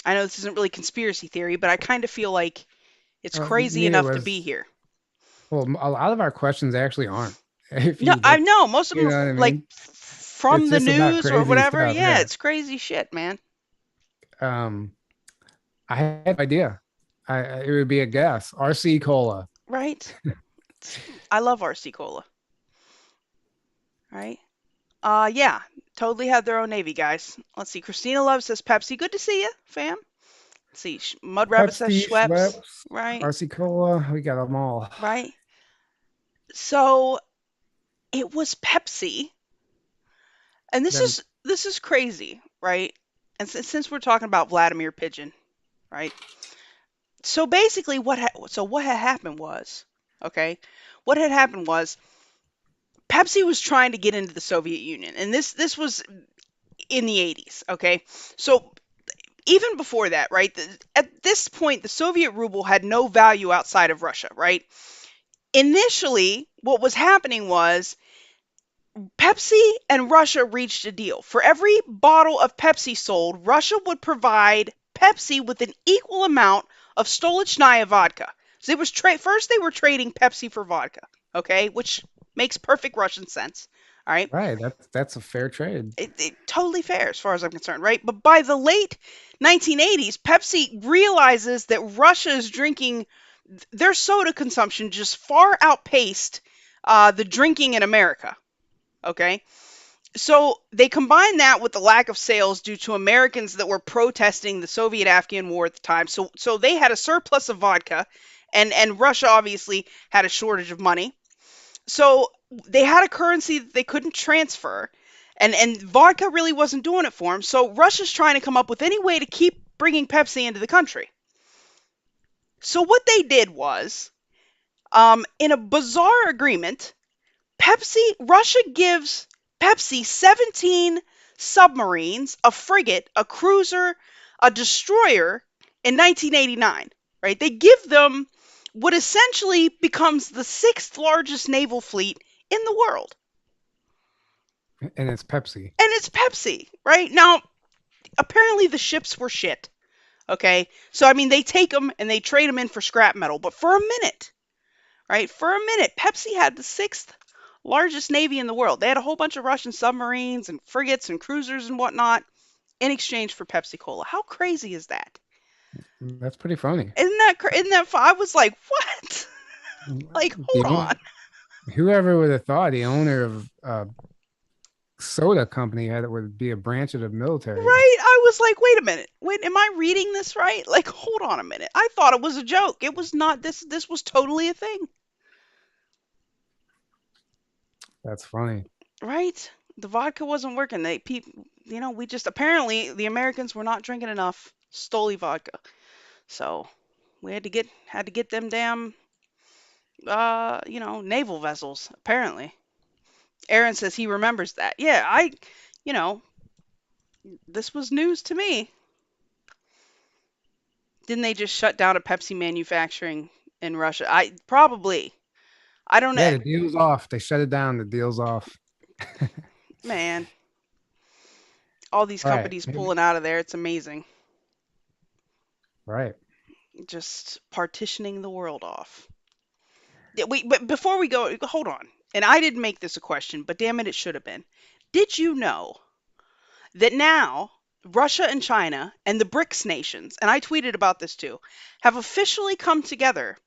I know this isn't really conspiracy theory, but I kind of feel like it's crazy Neither enough to be was here. well, a lot of our questions actually aren't. If No, you I look, know most of you them know are what I like mean? from It's the just about news or crazy whatever. stuff. Yeah, Yeah. it's crazy shit, man. Um, I had no idea. It would be a guess. RC Cola. Right? I love RC Cola. Right? Yeah, totally had their own navy, guys. Let's see. Christina Love says Pepsi. Good to see you, fam. Let's see. Mud Rabbit says Pepsi, Schweppes. Schweppes, Right? RC Cola. We got them all. Right? So it was Pepsi, and this Then is this is crazy, right? And since we're talking about Vladimir Pigeon, right? So basically, what had happened was, okay, what had happened was Pepsi was trying to get into the Soviet Union, and this was in the 80s, okay? So even before that, right? At this point, the Soviet ruble had no value outside of Russia, right? Initially, what was happening was Pepsi and Russia reached a deal. For every bottle of Pepsi sold, Russia would provide Pepsi with an equal amount of Stolichnaya vodka. So it was first they were trading Pepsi for vodka, okay, which makes perfect Russian sense. All right. right, that's a fair trade. It totally fair as far as I'm concerned, right? But by the late 1980s, Pepsi realizes that Russia is drinking their soda consumption just far outpaced the drinking in America. Okay. So they combined that with the lack of sales due to Americans that were protesting the Soviet-Afghan war at the time. So they had a surplus of vodka, and Russia obviously had a shortage of money. So they had a currency that they couldn't transfer, and vodka really wasn't doing it for them. So Russia's trying to come up with any way to keep bringing Pepsi into the country. So what they did was, in a bizarre agreement, Russia gives Pepsi 17 submarines, a frigate, a cruiser, a destroyer in 1989, right? They give them what essentially becomes the sixth largest naval fleet in the world. And it's Pepsi. And it's Pepsi, right? Now, apparently the ships were shit, okay? So, I mean, they take them and they trade them in for scrap metal. But for a minute, right? For a minute, Pepsi had the sixth largest navy in the world. They had a whole bunch of Russian submarines and frigates and cruisers and whatnot in exchange for Pepsi Cola. How crazy is that? That's pretty funny. Isn't that fun? I was like, what? Like, hold The, on. whoever would have thought the owner of soda company had it would be a branch of the military. Right? I was like, wait a minute. Wait, am I reading this right? Like, hold on a minute. I thought it was a joke. It was not. This was totally a thing. That's funny. Right? The vodka wasn't working. We just apparently the Americans were not drinking enough Stoli vodka. So, we had to get them damn naval vessels apparently. Aaron says he remembers that. Yeah, you know, this was news to me. Didn't they just shut down a Pepsi manufacturing in Russia? I don't Yeah, know. the deal's off. They shut it down. The deal's off. Man, all these All right. companies pulling out of there, it's amazing. Right. Just partitioning the world off. Yeah, but before we go, hold on. And I didn't make this a question, but damn it, it should have been. Did you know that now Russia and China and the BRICS nations, and I tweeted about this too, have officially come together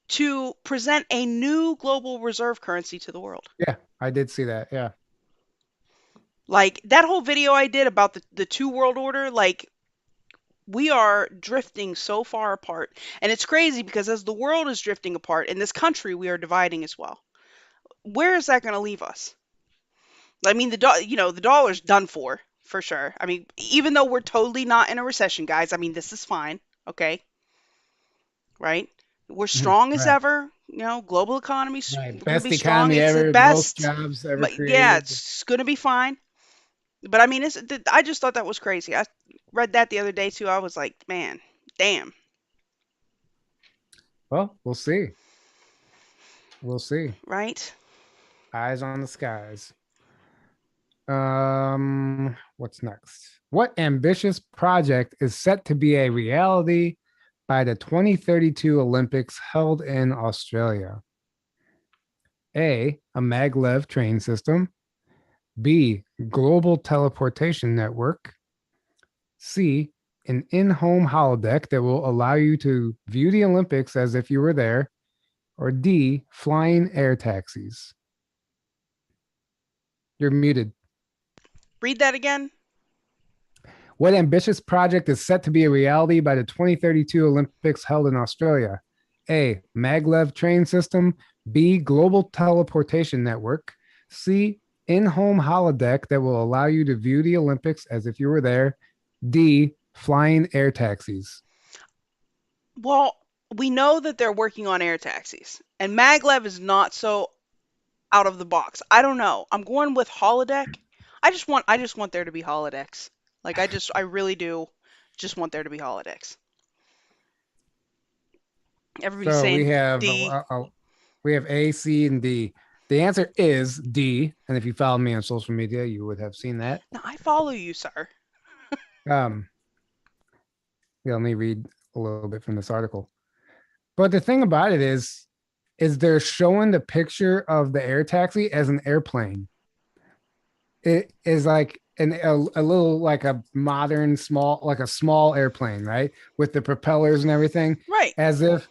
to present a new global reserve currency to the world? Yeah, I did see that. Yeah. Like that whole video I did about the two world order, like we are drifting so far apart. And it's crazy because as the world is drifting apart, in this country, we are dividing as well. Where is that going to leave us? I mean, the dollar's done for sure. I mean, even though we're totally not in a recession, guys, I mean, this is fine. Okay. Right. We're Mhm. strong as Right. ever. Global economy's Right. going to be Best strong. economy It's the ever, most best. jobs ever But yeah, created. it's going to be fine. But I mean, I just thought that was crazy. I read that the other day too. I was like, man, damn. Well, we'll see. We'll see. Right. Eyes on the skies. What's next? What ambitious project is set to be a reality by the 2032 Olympics held in Australia? A maglev train system. B, global teleportation network. C, an in-home holodeck that will allow you to view the Olympics as if you were there. Or D, flying air taxis. You're muted. Read that again. What ambitious project is set to be a reality by the 2032 Olympics held in Australia? A, maglev train system. B, global teleportation network. C, in-home holodeck that will allow you to view the Olympics as if you were there. D, flying air taxis. Well, we know that they're working on air taxis, and maglev is not so out of the box. I don't know. I'm going with holodeck. I just want there to be holodecks. Like I really do just want there to be holodecks. Everybody's So we saying have D. we have A, C, and D. The answer is D. And if you follow me on social media, you would have seen that. Now I follow you, sir. Um, yeah, let me read a little bit from this article. But the thing about it is they're showing the picture of the air taxi as an airplane. It is like a little like a modern small like a small airplane, right? With the propellers and everything, Right. as if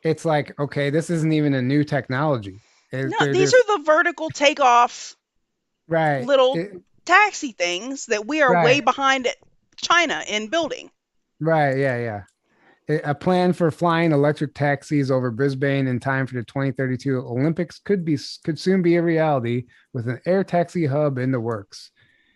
it's like okay, this isn't even a new technology. No, They're these just are the vertical takeoff right, little taxi things that we are way right, behind China in building. right, yeah, yeah. A plan for flying electric taxis over Brisbane in time for the 2032 Olympics could soon be a reality with an air taxi hub in the works.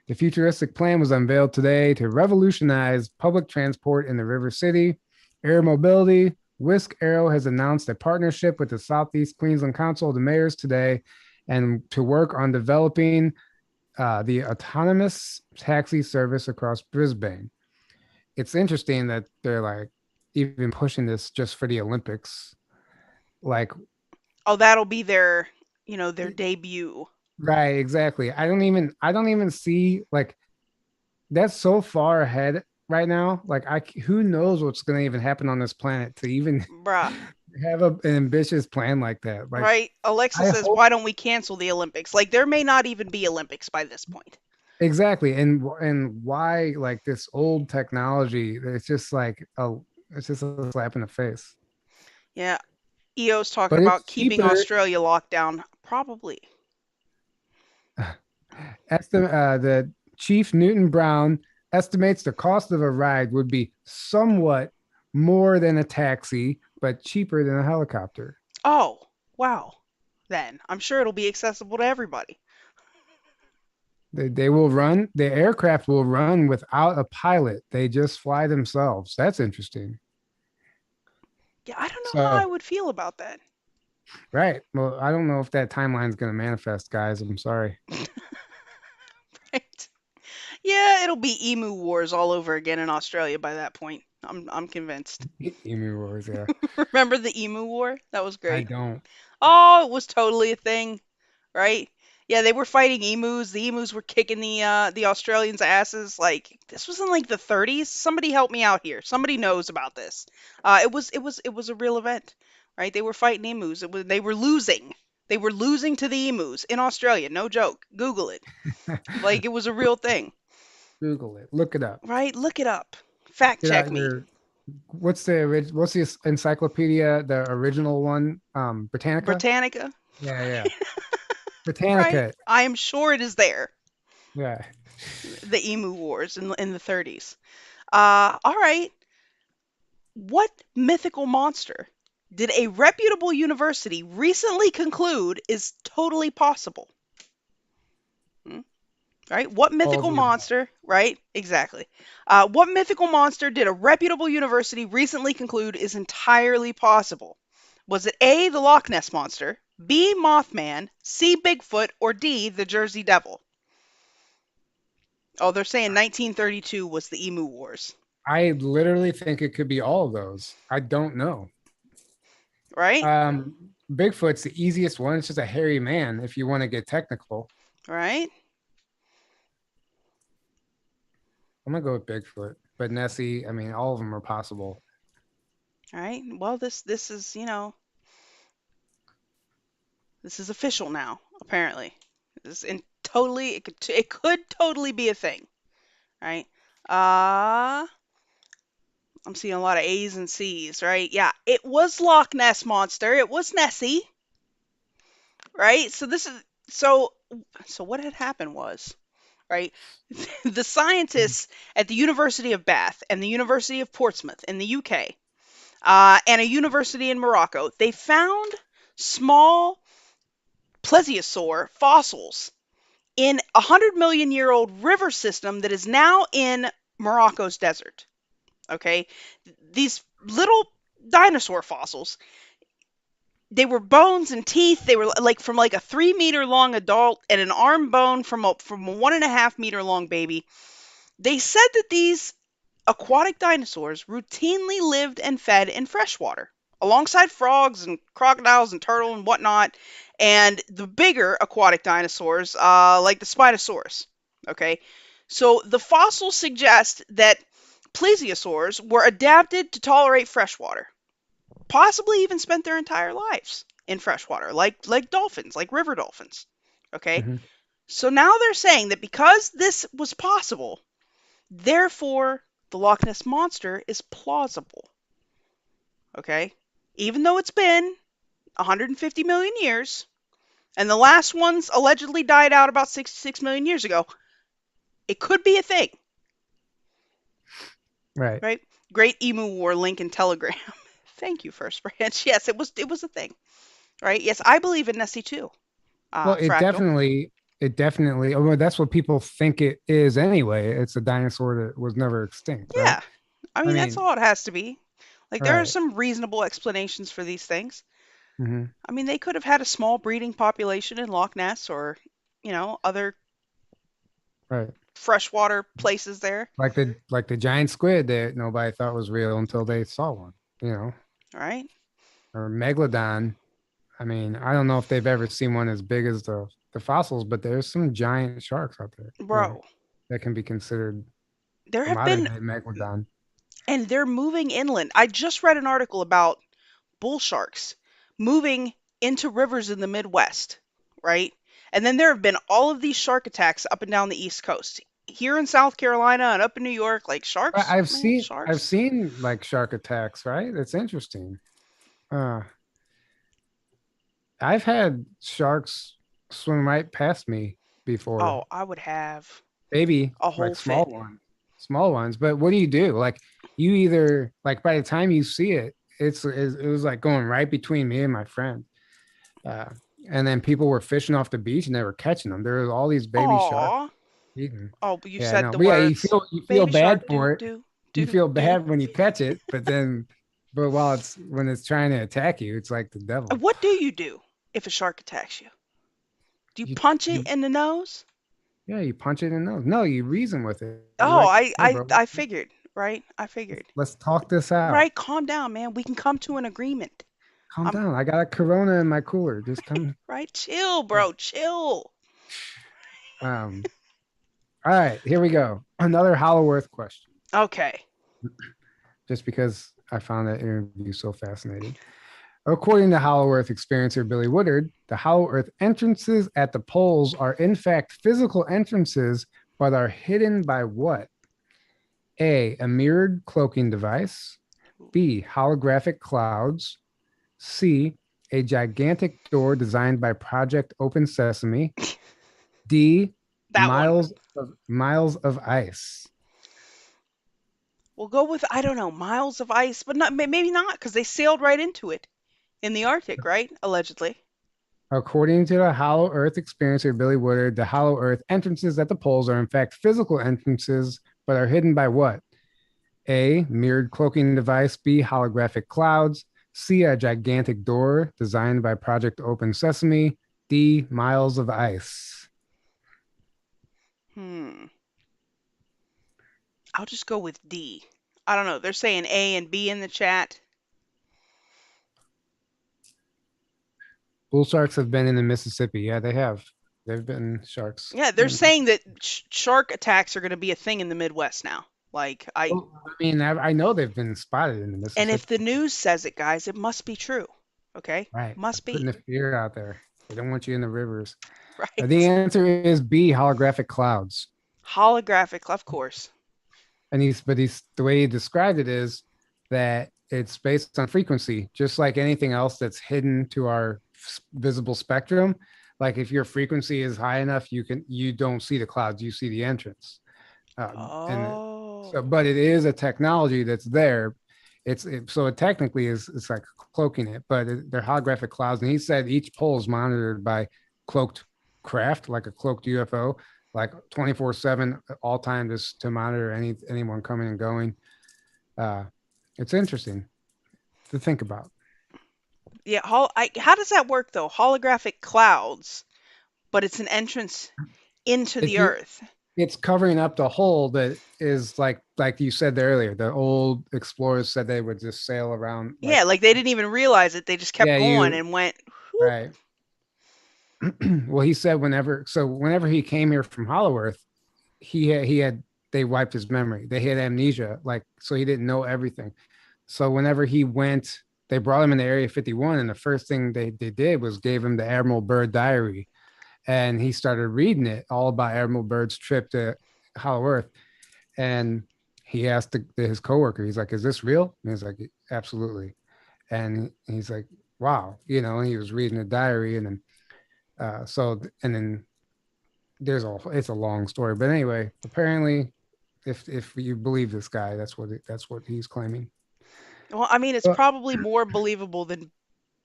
The futuristic plan was unveiled today to revolutionize public transport in the River City. Air mobility. Whisk Aero has announced a partnership with the Southeast Queensland Council of the Mayors today and to work on developing the autonomous taxi service across Brisbane. It's interesting that they're like even pushing this just for the Olympics. Like, Oh, that'll be their, their debut. right, exactly. I don't even see like that's so far ahead right now. Like, who knows what's going to even happen on this planet to even Bruh. have an ambitious plan like that. Like, Right? Alexa I says, hope why don't we cancel the Olympics? Like, there may not even be Olympics by this point. exactly, and why like this old technology? It's just a slap in the face. Yeah. EO's talking But it's about keeping cheaper. Australia locked down. Probably. The Chief Newton Brown estimates the cost of a ride would be somewhat more than a taxi, but cheaper than a helicopter. Oh, wow. Then I'm sure it'll be accessible to everybody. The aircraft will run without a pilot. They just fly themselves. That's interesting. Yeah, I don't know how I So, would feel about that. right. Well, I don't know if that timeline is going to manifest, guys. I'm sorry. Right? Yeah, it'll be emu wars all over again in Australia by that point. I'm convinced. Emu Wars, yeah. Remember the emu war? That was I great. don't. Oh, it was totally a thing, right? Yeah, they were fighting emus. The emus were kicking the Australians' asses. Like this was in like the 30s. Somebody help me out here. Somebody knows about this. It was a real event, right? They were fighting emus. They were losing. They were losing to the emus in Australia. No joke. Google it. Like it was a real thing, Google it. Look it up. right? Look it up. Fact Get check out me. your what's the encyclopedia, the original one? Britannica? Britannica, Yeah, yeah. right? Britannica. I am sure it is there. Yeah. The emu wars in the 30s. All right. What mythical monster did a reputable university recently conclude is totally possible? Hmm? Right? What All mythical the above. monster? Right? Exactly. What mythical monster did a reputable university recently conclude is entirely possible? Was it A, the Loch Ness monster, B, Mothman, C, Bigfoot, or D, the Jersey Devil? Oh, they're saying 1932 was the Emu Wars, I literally think it could be all of those. I don't know. right? Bigfoot's the easiest one. It's just a hairy man if you want to get technical. Right? I'm gonna go with Bigfoot. But Nessie, I mean, all of them are possible. Right? Well, this is, this is official now, apparently. This is in totally it could totally be a thing, right? Uh I'm seeing a lot of A's and C's, right? Yeah, it was Loch Ness monster. It was Nessie, right? So what had happened was, right? The scientists at the University of Bath and the University of Portsmouth in the UK, and a university in Morocco, they found small plesiosaur fossils in a 100 million-year-old river system that is now in Morocco's desert. Okay, these little dinosaur fossils, they were bones and teeth. They were like from like a 3 meter long adult and an arm bone from a 1.5 meter long baby. They said that these aquatic dinosaurs routinely lived and fed in freshwater alongside frogs and crocodiles and turtle and whatnot, and the bigger aquatic dinosaurs, like the Spinosaurus. Okay, so the fossils suggest that plesiosaurs were adapted to tolerate freshwater, possibly even spent their entire lives in freshwater, like dolphins, like river dolphins. Okay, Mm-hmm. so now they're saying that because this was possible, therefore the Loch Ness monster is plausible. Okay, even though it's been 150 million years, and the last ones allegedly died out about 66 million years ago, it could be a thing. Right. right? Great Emu War link in Telegram. Thank you, First Branch. Yes, it was a thing, right? Yes, I believe in Nessie too. Well, Fractal. it definitely, oh, well, that's what people think it is anyway. It's a dinosaur that was never extinct, right? Yeah, I I mean that's mean, all it has to be. Like there are right. some reasonable explanations for these things. Hmm. I mean they could have had a small breeding population in Loch Ness or, other Right. freshwater places there, Like the giant squid that nobody thought was real until they saw one, you know, right? or megalodon. I mean, I don't know if they've ever seen one as big as the fossils, but there's some giant sharks out there, Bro, that can be considered there a have modern been, day megalodon. and they're moving inland. I just read an article about bull sharks moving into rivers in the Midwest, right? And then there have been all of these shark attacks up and down the East Coast. Here in South Carolina and up in New York, like But sharks, I've man, seen I've sharks. seen like shark attacks, right? It's interesting. Uh, I've had sharks swim right past me Oh, before. I would have Maybe a like whole fit. small ones. But what do you do? Like you either like by the time you see it, it was like going right between me and my friend. Uh, and then people were fishing off the beach and they were catching them. There was all these baby sharks Aw. eating. Oh, but you Yeah, I said know. the But yeah, words. you feel Baby bad shark, do, for it. do, You do, feel do. bad when you catch it, but while it's when it's trying to attack you, it's like the devil. What do you do if a shark attacks you? Do you You punch it you in the nose? Yeah, you punch it in the nose. No, you reason with it. You're Oh, like, I, hey, I, bro, I figured, right? I figured. let's talk this out. Right, calm down, man. We can come to an agreement. Calm I'm down. I got a Corona in my cooler. Just come. right. Chill, Yeah. bro. Chill. Um. All right, here we go. Another Hollow Earth question. Okay. Just because I found that interview so fascinating. According to Hollow Earth experiencer Billy Woodard, the Hollow Earth entrances at the poles are in fact physical entrances, but are hidden by what? A mirrored cloaking device. B, holographic clouds. C, a gigantic door designed by Project Open Sesame. D, That one. miles of ice. We'll go with I don't know, miles of ice, but not maybe not because they sailed right into it in the Arctic, right? Allegedly. According to the Hollow Earth experiencer Billy Woodard, the Hollow Earth entrances at the poles are in fact physical entrances, but are hidden by what? A, mirrored cloaking device. B, holographic clouds. C, a gigantic door designed by Project Open Sesame. D, miles of ice. Hmm. I'll just go with D. I don't know. They're saying A and B in the chat. Bull sharks have been in the Mississippi. Yeah, they have. They've been sharks. Yeah, they're saying that shark attacks are going to be a thing in the Midwest now. Like I Well, I mean, I know they've been spotted in the and if Mississippi. the news says it, guys, it must be true. Okay? Right. Must Putting be. the fear out there. They don't want you in the rivers. The Right. answer is B, holographic clouds. Holographic, of course. And the way he described it is that it's based on frequency, just like anything else that's hidden to our visible spectrum. Like if your frequency is high enough, you don't see the clouds, you see the entrance. And so, Oh. but it is a technology that's there. So it technically is it's like cloaking it, but they're holographic clouds. And he said each pole is monitored by cloaked craft, like a cloaked UFO, like 24/7 all time just to monitor anyone coming and going. Uh, it's interesting to think about. Yeah, how does that work though? Holographic clouds, but it's an entrance into If the you earth. It's covering up the hole that is like you said earlier. The old explorers said they would just sail around like Yeah, like they didn't even realize it. They just kept yeah, going you and went whoop. right. Well, he said whenever he came here from Hollow Earth, he had they wiped his memory. They had amnesia, like so he didn't know everything. So whenever he went, they brought him into Area 51, and the first thing they did was gave him the Admiral Byrd diary, and he started reading it all about Admiral Byrd's trip to Hollow Earth, and he asked his coworker, he's like, "Is this real?" And he's like, "Absolutely." And he's like, "Wow," And he was reading the diary, and then and then it's a long story, but anyway, apparently If you believe this guy, that's what he's claiming. Well, I mean, it's But probably more believable than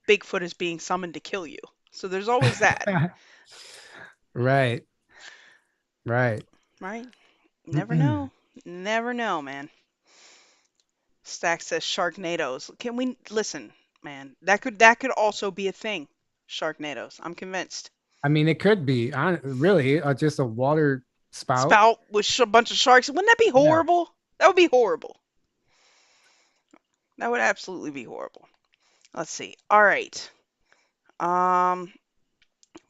Bigfoot is being summoned to kill you. So there's always that, right, right. right? Never know. Never know, man. Stack says Sharknadoes. Can we listen, man? That could also be a thing. Sharknadoes. I'm convinced. I mean, it could be really just a water spout. Spout with a bunch of sharks. Wouldn't that be Yeah, horrible? That would be horrible. That would absolutely be horrible. Let's see. All right. Um,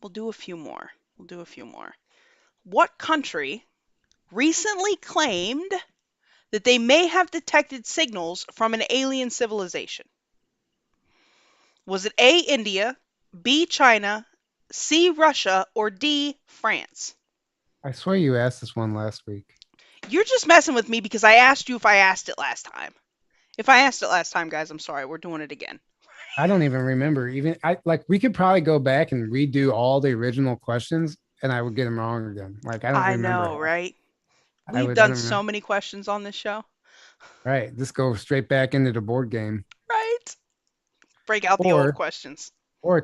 we'll do a few more. We'll do a few more. What country recently claimed that they may have detected signals from an alien civilization? Was it A, India, B, China, C, Russia, or D, France? I swear you asked this one last week. You're just messing with me because I asked you if I asked it last time. If I asked it last time, guys, I'm sorry. We're doing it again. I don't even remember. Even I like we could probably go back and redo all the original questions, and I would get them wrong again. Like I don't I remember know, half. right? I We've would. I done don't so remember. many questions on this show. Right. Just go straight back into the board game, Right? Break out the old or questions.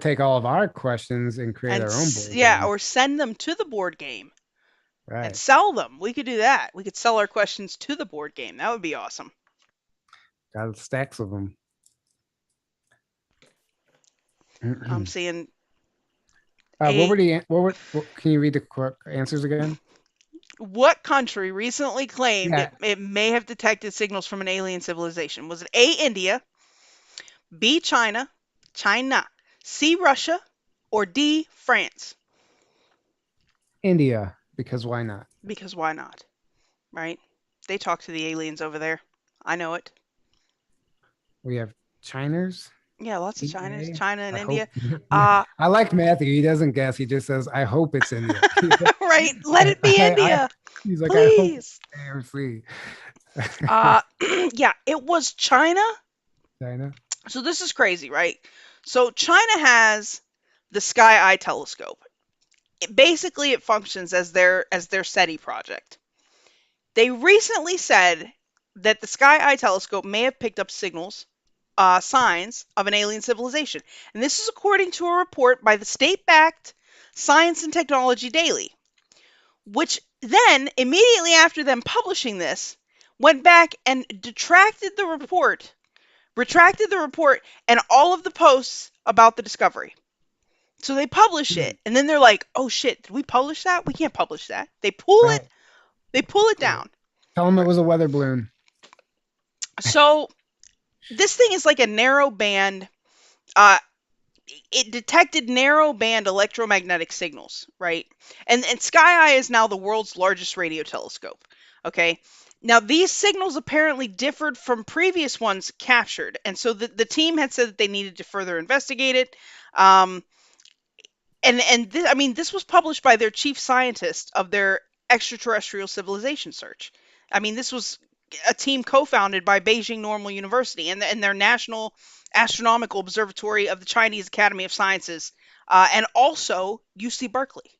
take all of our questions and create And our own board yeah, game. or send them to the board game and Right. sell them. We could do that. We could sell our questions to the board game. That would be awesome. Got stacks of them. I'm seeing What a were the can you read the answers again? what country recently claimed Yeah, it may have detected signals from an alien civilization? Was it A, India, B, China, C, Russia, or D, France? India, because why not? Because why not? Right? They talk to the aliens over there. I know it. We have Chiners. Yeah, lots of China's, EA. China and I India. hope. Uh, I like Matthew. He doesn't guess. He just says, "I hope it's India." right? Let it be I India, he's like, "I hope it's please. AMC." Uh, yeah, it was China. China, So this is crazy, right? So China has the Sky Eye telescope. Basically, it functions as their SETI project. They recently said that the Sky Eye telescope may have picked up signals, signs of an alien civilization, and this is according to a report by the state-backed Science and Technology Daily, which then immediately after them publishing this went back and retracted the report and all of the posts about the discovery. So they publish it, and then they're like, "Oh shit, did we publish that? We can't publish that." right? They pull it Right. down. Tell him it was a weather balloon. So this thing is like a narrow band. Uh, it detected narrow band electromagnetic signals, right? And Sky Eye is now the world's largest radio telescope. Okay. Now these signals apparently differed from previous ones captured, and so the team had said that they needed to further investigate it. Um, I mean, this was published by their chief scientist of their extraterrestrial civilization search. I mean, this was a team co-founded by Beijing Normal University and their National Astronomical Observatory of the Chinese Academy of Sciences, and also UC Berkeley.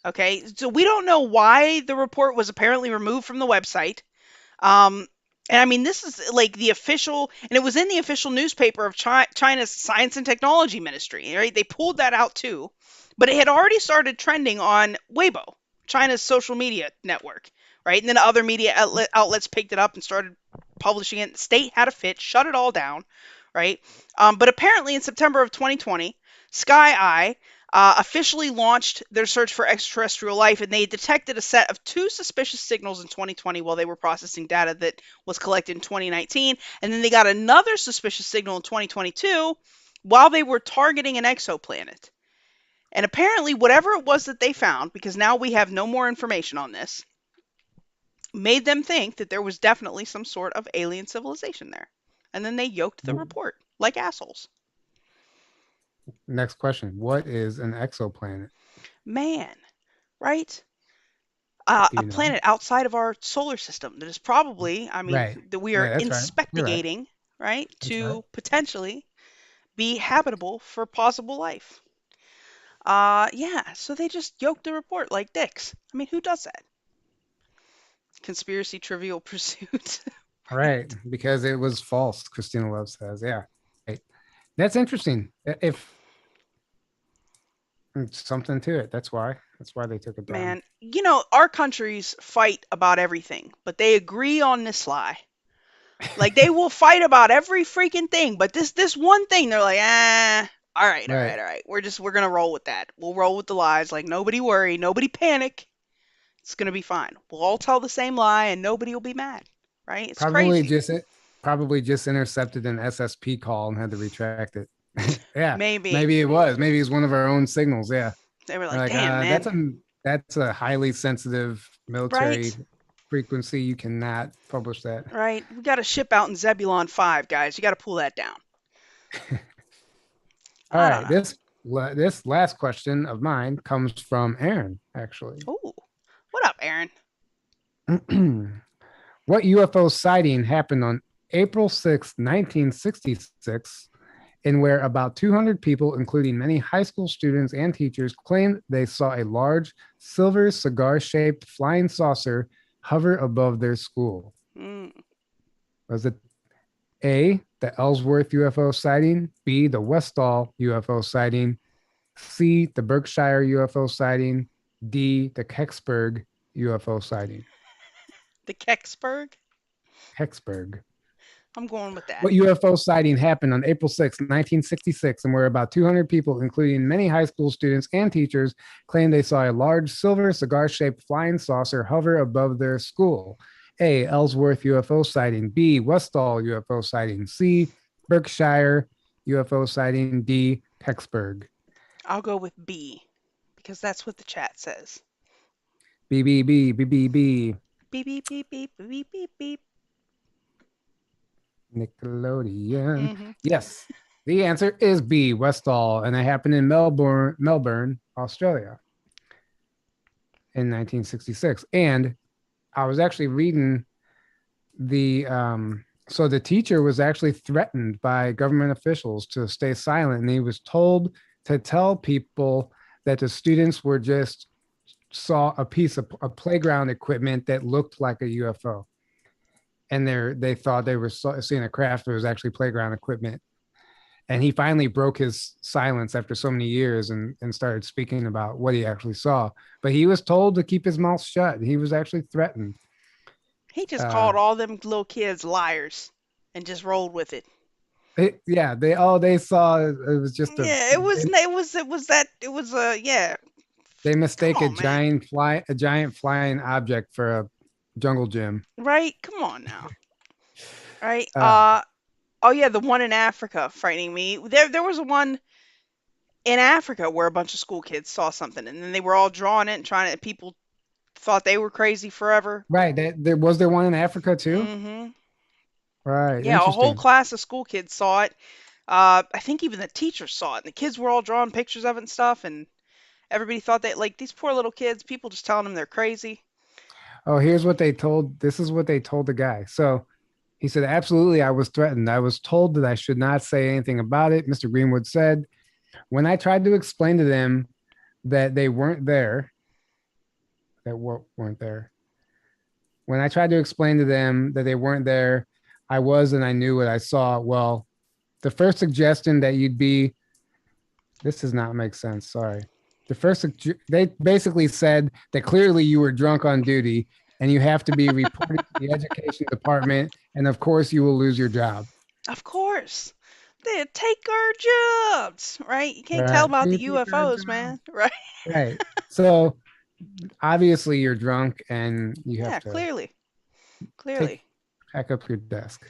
Okay, so we don't know why the report was apparently removed from the website. Um, and I mean, this is like the official, and it was in the official newspaper of China's Science and Technology Ministry, right? They pulled that out too, but it had already started trending on Weibo, China's social media network, right? And then other media outlets picked it up and started publishing it. The state had a fit, shut it all down, right? But apparently in September of 2020, Sky Eye officially launched their search for extraterrestrial life, and they detected a set of two suspicious signals in 2020 while they were processing data that was collected in 2019. And then they got another suspicious signal in 2022 while they were targeting an exoplanet. And apparently, whatever it was that they found, because now we have no more information on this, made them think that there was definitely some sort of alien civilization there. And then they yoked the report like assholes. Next question: what is an exoplanet? Man, right? Do A you know? planet outside of our solar system that is probably, I mean, Right. that we are Yeah, that's right. You're right. inspectigating, right, That's right. to potentially be habitable for possible life. Yeah, so they just yoked the report like dicks. I mean, who does that? Conspiracy Trivial Pursuit. Right, because it was false. Christina Love says, yeah. Right. That's interesting. If something to it, that's why they took it down. Man, our countries fight about everything, but they agree on this lie. Like they will fight about every freaking thing, but this one thing they're like, all right, all Right. right, all right. We're gonna roll with that. We'll roll with the lies. Like nobody worry, nobody panic. It's gonna be fine. We'll all tell the same lie, and nobody will be mad. Right? It's Probably crazy. just it probably just intercepted an SSP call and had to retract it. Yeah, Maybe maybe it was. Maybe it's one of our own signals. Yeah, they were they're like, like, damn, man. that's a highly sensitive Right? military frequency. You cannot publish that. Right? We got a ship out in Zebulon 5, guys. You got to pull that down. All I don't right, know. this last question of mine comes from Aaron, actually. Ooh, what up, Aaron? What UFO sighting happened on April 6, 1966, and where about 200 people, including many high school students and teachers, claimed they saw a large silver cigar shaped flying saucer hover above their school? Mm, Was it A, the Ellsworth UFO sighting, B, the Westall UFO sighting, C, the Berkshire UFO sighting, D, the Kecksburg UFO sighting? the Kecksburg? Kecksburg. I'm going with that. What UFO sighting happened on April 6, 1966, and where about 200 people, including many high school students and teachers, claimed they saw a large silver cigar shaped flying saucer hover above their school? A, Ellsworth UFO sighting, B, Westall UFO sighting, C, Berkshire UFO sighting, D, Kecksburg. I'll go with B because that's what the chat says. B, B, B, B, B, B. Beep beep beep beep beep beep beep. Nickelodeon. Mm-hmm. Yes, the answer is B, Westall, and it happened in Melbourne, Australia in 1966. And I was actually reading so the teacher was actually threatened by government officials to stay silent, and he was told to tell people that the students were just saw a piece of a playground equipment that looked like a UFO, and they thought they were seeing a craft, but it was actually playground equipment. And he finally broke his silence after so many years and started speaking about what he actually saw. But he was told to keep his mouth shut. He was actually threatened. He just Uh, called all them little kids liars and just rolled with it. yeah, they saw it was just Yeah, yeah. they Come mistake on, man. a giant flying object for a jungle gym. Right? Come on now. Right? Uh, Oh yeah, the one in Africa frightening me. There was one in Africa where a bunch of school kids saw something and then they were all drawing it and trying to people thought they were crazy forever. right. There one in Africa too. Mhm. Right. Yeah, a whole Interesting. class of school kids saw it. I think even the teachers saw it. And the kids were all drawing pictures of it and stuff and everybody thought that like these poor little kids, people just telling them they're crazy. Oh, here's what they told. This is what they told the guy. So he said, absolutely, I was threatened. I was told that I should not say anything about it. Mr. Greenwood said, when I tried to explain to them that they weren't there, weren't there. When I tried to explain to them that they weren't there, I was and I knew what I saw. Well, the first suggestion that you'd be, this does not make sense. Sorry. They basically said that clearly you were drunk on duty and you have to be reported to the education department. And of course, you will lose your job. Of course. They take our jobs, right? You can't tell Right. about the You take our UFOs, job. man. Right? Right. So obviously you're drunk and you have Yeah, to clearly. take Clearly. pack up your desk.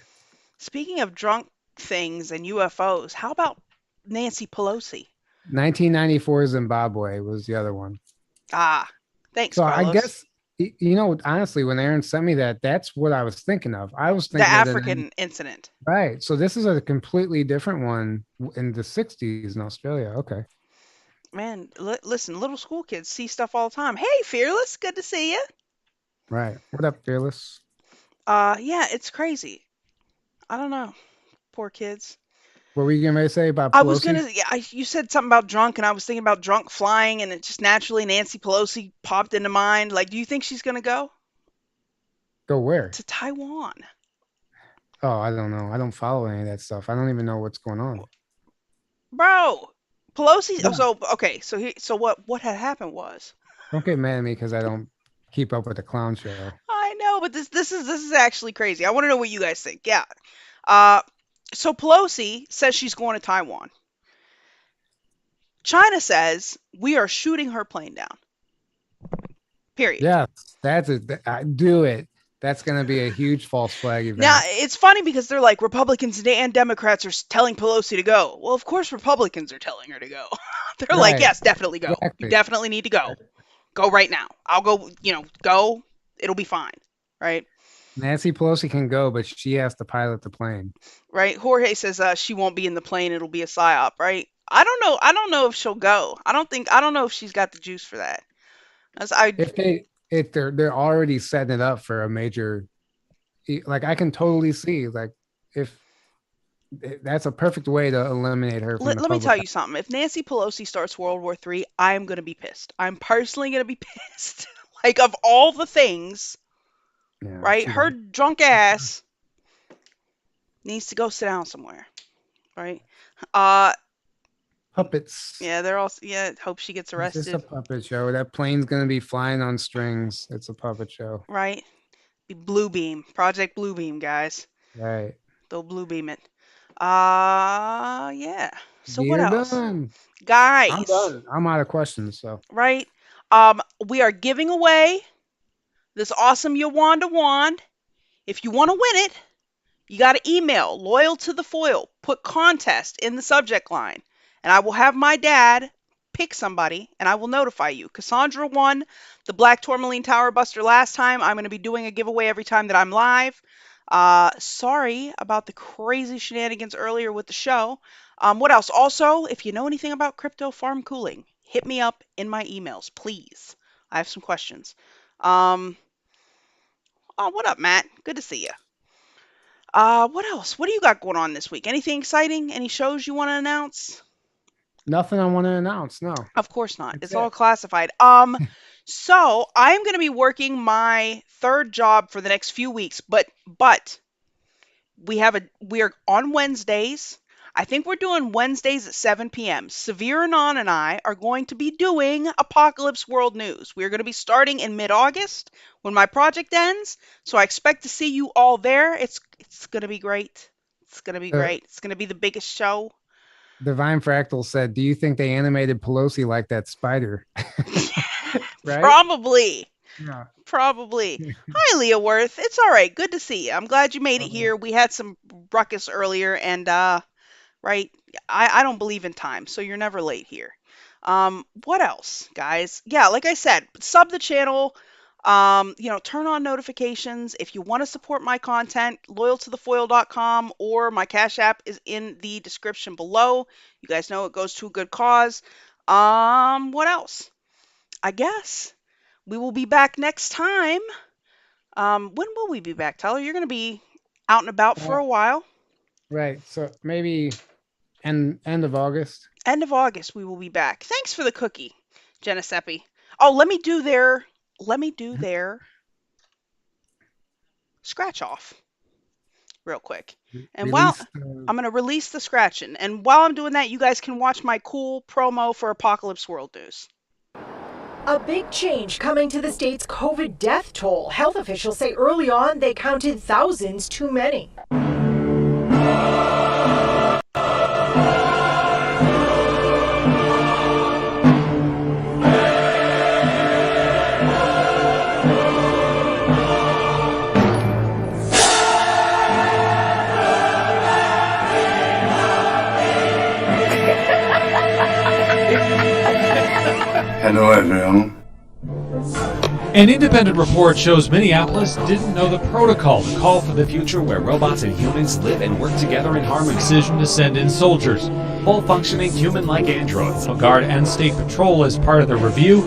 Speaking of drunk things and UFOs, how about Nancy Pelosi? 1994 Zimbabwe was the other one. Ah, thanks, So I Carlos. guess honestly, when Aaron sent me that, that's what I was thinking of. I was The thinking of the African incident. right. So this is a completely different one in the 60s in Australia. Okay. Man, listen, little school kids see stuff all the time. Hey, Fearless, good to see you. Right. What up, Fearless? Yeah, it's crazy. I don't know. Poor kids. What were you going to say about I was Pelosi? gonna, yeah, you said something about drunk, and I was thinking about drunk flying, and it just naturally Nancy Pelosi popped into mind. Like, do you think she's gonna go? Go where? To Taiwan. Oh, I don't know. I don't follow any of that stuff. I don't even know what's going on. Bro, Pelosi. Yeah. So okay. So what had happened was. Don't get mad at me because I don't keep up with the clown show. I know, but this is actually crazy. I want to know what you guys think. Yeah. Uh, so Pelosi says she's going to Taiwan. China says we are shooting her plane down. Period. Yes, that's it. Do it. That's going to be a huge false flag event. Now, it's funny because they're like, Republicans and Democrats are telling Pelosi to go. Well, of course Republicans are telling her to go. They're like, Right. yes, definitely go. Exactly. You definitely need to go. Go right now. I'll go, go. It'll be fine. Right? Nancy Pelosi can go, but she has to pilot the plane. Right? Jorge says she won't be in the plane. It'll be a psyop, right? I don't know. I don't know if she'll go. I don't know if she's got the juice for that. If they're already setting it up for a major, like I can totally see if that's a perfect way to eliminate her from Let the me public tell you something. If Nancy Pelosi starts World War III, I am going to be pissed. I'm personally going to be pissed. Like, of all the things, Yeah, right? Her drunk ass needs to go sit down somewhere, right? Puppets. Yeah, they're all. Yeah, hope she gets It's arrested. just a puppet show. That plane's gonna be flying on strings. It's a puppet show. Right? Be Bluebeam, Project Bluebeam, guys. Right. They'll Bluebeam it. Yeah. So what You're else, done. guys? I'm done. I'm out of questions. So Right? We are giving away this awesome Yuvonda wand. If you want to win it, you got to email Loyal2ThaFoil. Put contest in the subject line, and I will have my dad pick somebody, and I will notify you. Cassandra won the Black Tourmaline Tower Buster last time. I'm going to be doing a giveaway every time that I'm live. Sorry about the crazy shenanigans earlier with the show. What else? Also, if you know anything about crypto farm cooling, hit me up in my emails, please. I have some questions. Oh, what up, Matt? Good to see you. What else? What do you got going on this week? Anything exciting? Any shows you want to announce? nothing I want to announce. No. Of course not. That's It's all it. classified. So I'm going to be working my third job for the next few weeks, but we are on Wednesdays. I think we're doing Wednesdays at 7 p.m. Severe Anon and I are going to be doing Apocalypse World News. We're going to be starting in mid-August when my project ends. So I expect to see you all there. It's going to be great. It's going to be great. It's going to be the biggest show. Divine Fractal said, "Do you think they animated Pelosi like that spider?" Right? Probably. Yeah. Probably. Hi, Leah Worth. It's all right. Good to see you. I'm glad you made it here. We had some ruckus earlier, and right, I don't believe in time, so you're never late here. What else, guys? Yeah, like I said, sub the channel. Turn on notifications. If you want to support my content, loyal2thefoil.com or my Cash App is in the description below. You guys know it goes to a good cause. What else? I guess we will be back next time. When will we be back, Tyler? You're going to be out and about for a while. Right. So maybe end of August. End of August, we will be back. Thanks for the cookie, Geneseppi. Oh, let me do their scratch off real quick. And I'm going to release the scratching. And while I'm doing that, you guys can watch my cool promo for Apocalypse World News. A big change coming to the state's COVID death toll. Health officials say early on they counted thousands too many. Hello, everyone. An independent report shows Minneapolis didn't know the protocol to call for the future where robots and humans live and work together in harmony. Decision to send in soldiers, full-functioning human-like androids. Guard and State Patrol as part of the review.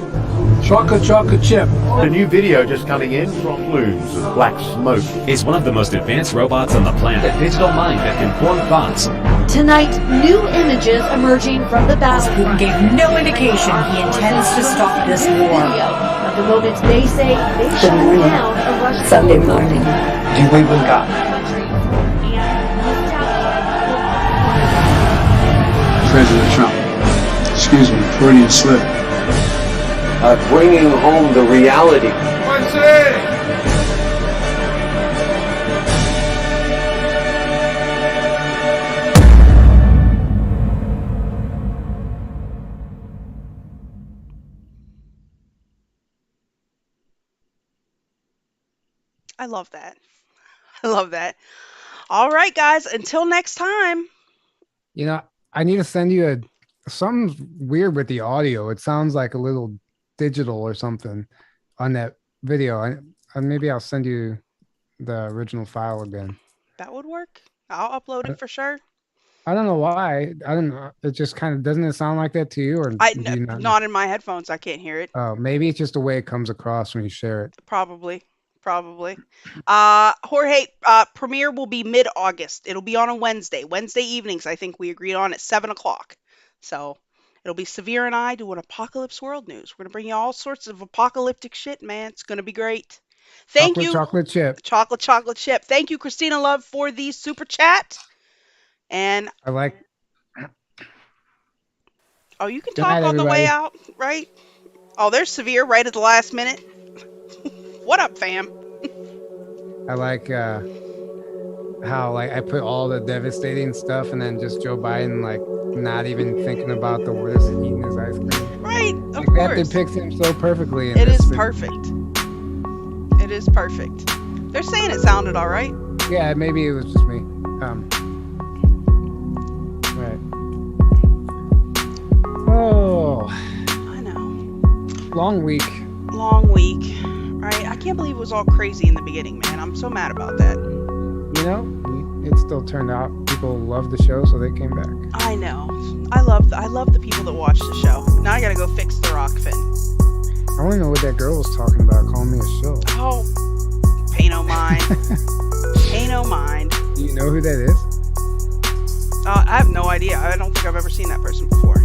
Chocolate chip. The new video just coming in from plumes of black smoke. Is one of the most advanced robots on the planet. A digital mind that can form thoughts. Tonight, new images emerging from the battlefront. Putin gave no indication he intends to stop this war. Video of the moment they say they shut down a Russian Sunday morning. Do you believe in God? President Trump. Excuse me, Freudian slip. Bringing home the reality. I love that. I love that. All right, guys. Until next time. You know, I need to send you something's weird with the audio. It sounds like a little digital or something on that video. Maybe I'll send you the original file again. That would work. I'll upload it for sure. I don't know why. I don't know. It just kind of doesn't it sound like that to you, or do you not in my headphones. I can't hear it. Oh, maybe it's just the way it comes across when you share it. Probably. Jorge, premiere will be mid-August. It'll be on a Wednesday evenings. I think we agreed on at 7:00. So it'll be Severe and I doing Apocalypse World News. We're gonna bring you all sorts of apocalyptic shit, man. It's gonna be great. Thank you, chocolate chip. Chocolate chip. Thank you, Christina Love, for the super chat. And I like. Oh, you can talk on the way out, right? Oh, there's Severe right at the last minute. What up, fam? I like how I put all the devastating stuff and then just Joe Biden not even thinking about the worst eating his ice cream. Right, of course. That depicts him so perfectly. It is perfect. It is perfect. They're saying it sounded all right. Yeah, maybe it was just me. Right. Oh. I know. Long week. Right? I can't believe it was all crazy in the beginning, man. I'm so mad about that. You know, it still turned out people loved the show, so they came back. I know. I love the people that watch the show. Now I gotta go fix the Rokfin. I want to know what that girl was talking about calling me a show. Oh, pay no mind. Pay no mind. Do you know who that is? I have no idea. I don't think I've ever seen that person before.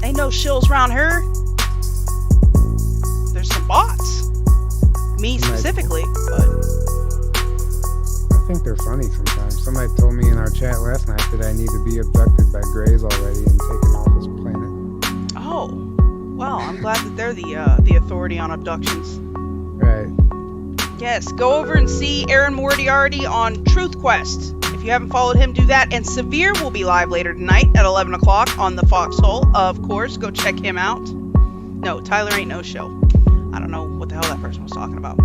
Ain't no shills around her. There's some bots. Me specifically, but I think they're funny sometimes. Somebody told me in our chat last night that I need to be abducted by Greys already and taken off this planet. Oh, well, I'm glad that they're the authority on abductions. Right. Yes, go over and see Aaron Moriarty on Truth Quest. If you haven't followed him, do that. And Severe will be live later tonight at 11 o'clock on the Foxhole. Of course, go check him out. No, Tyler ain't no show. I don't know what the hell that person was talking about.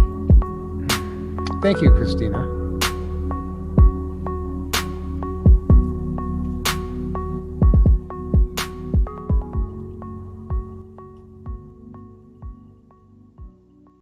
Thank you, Christina.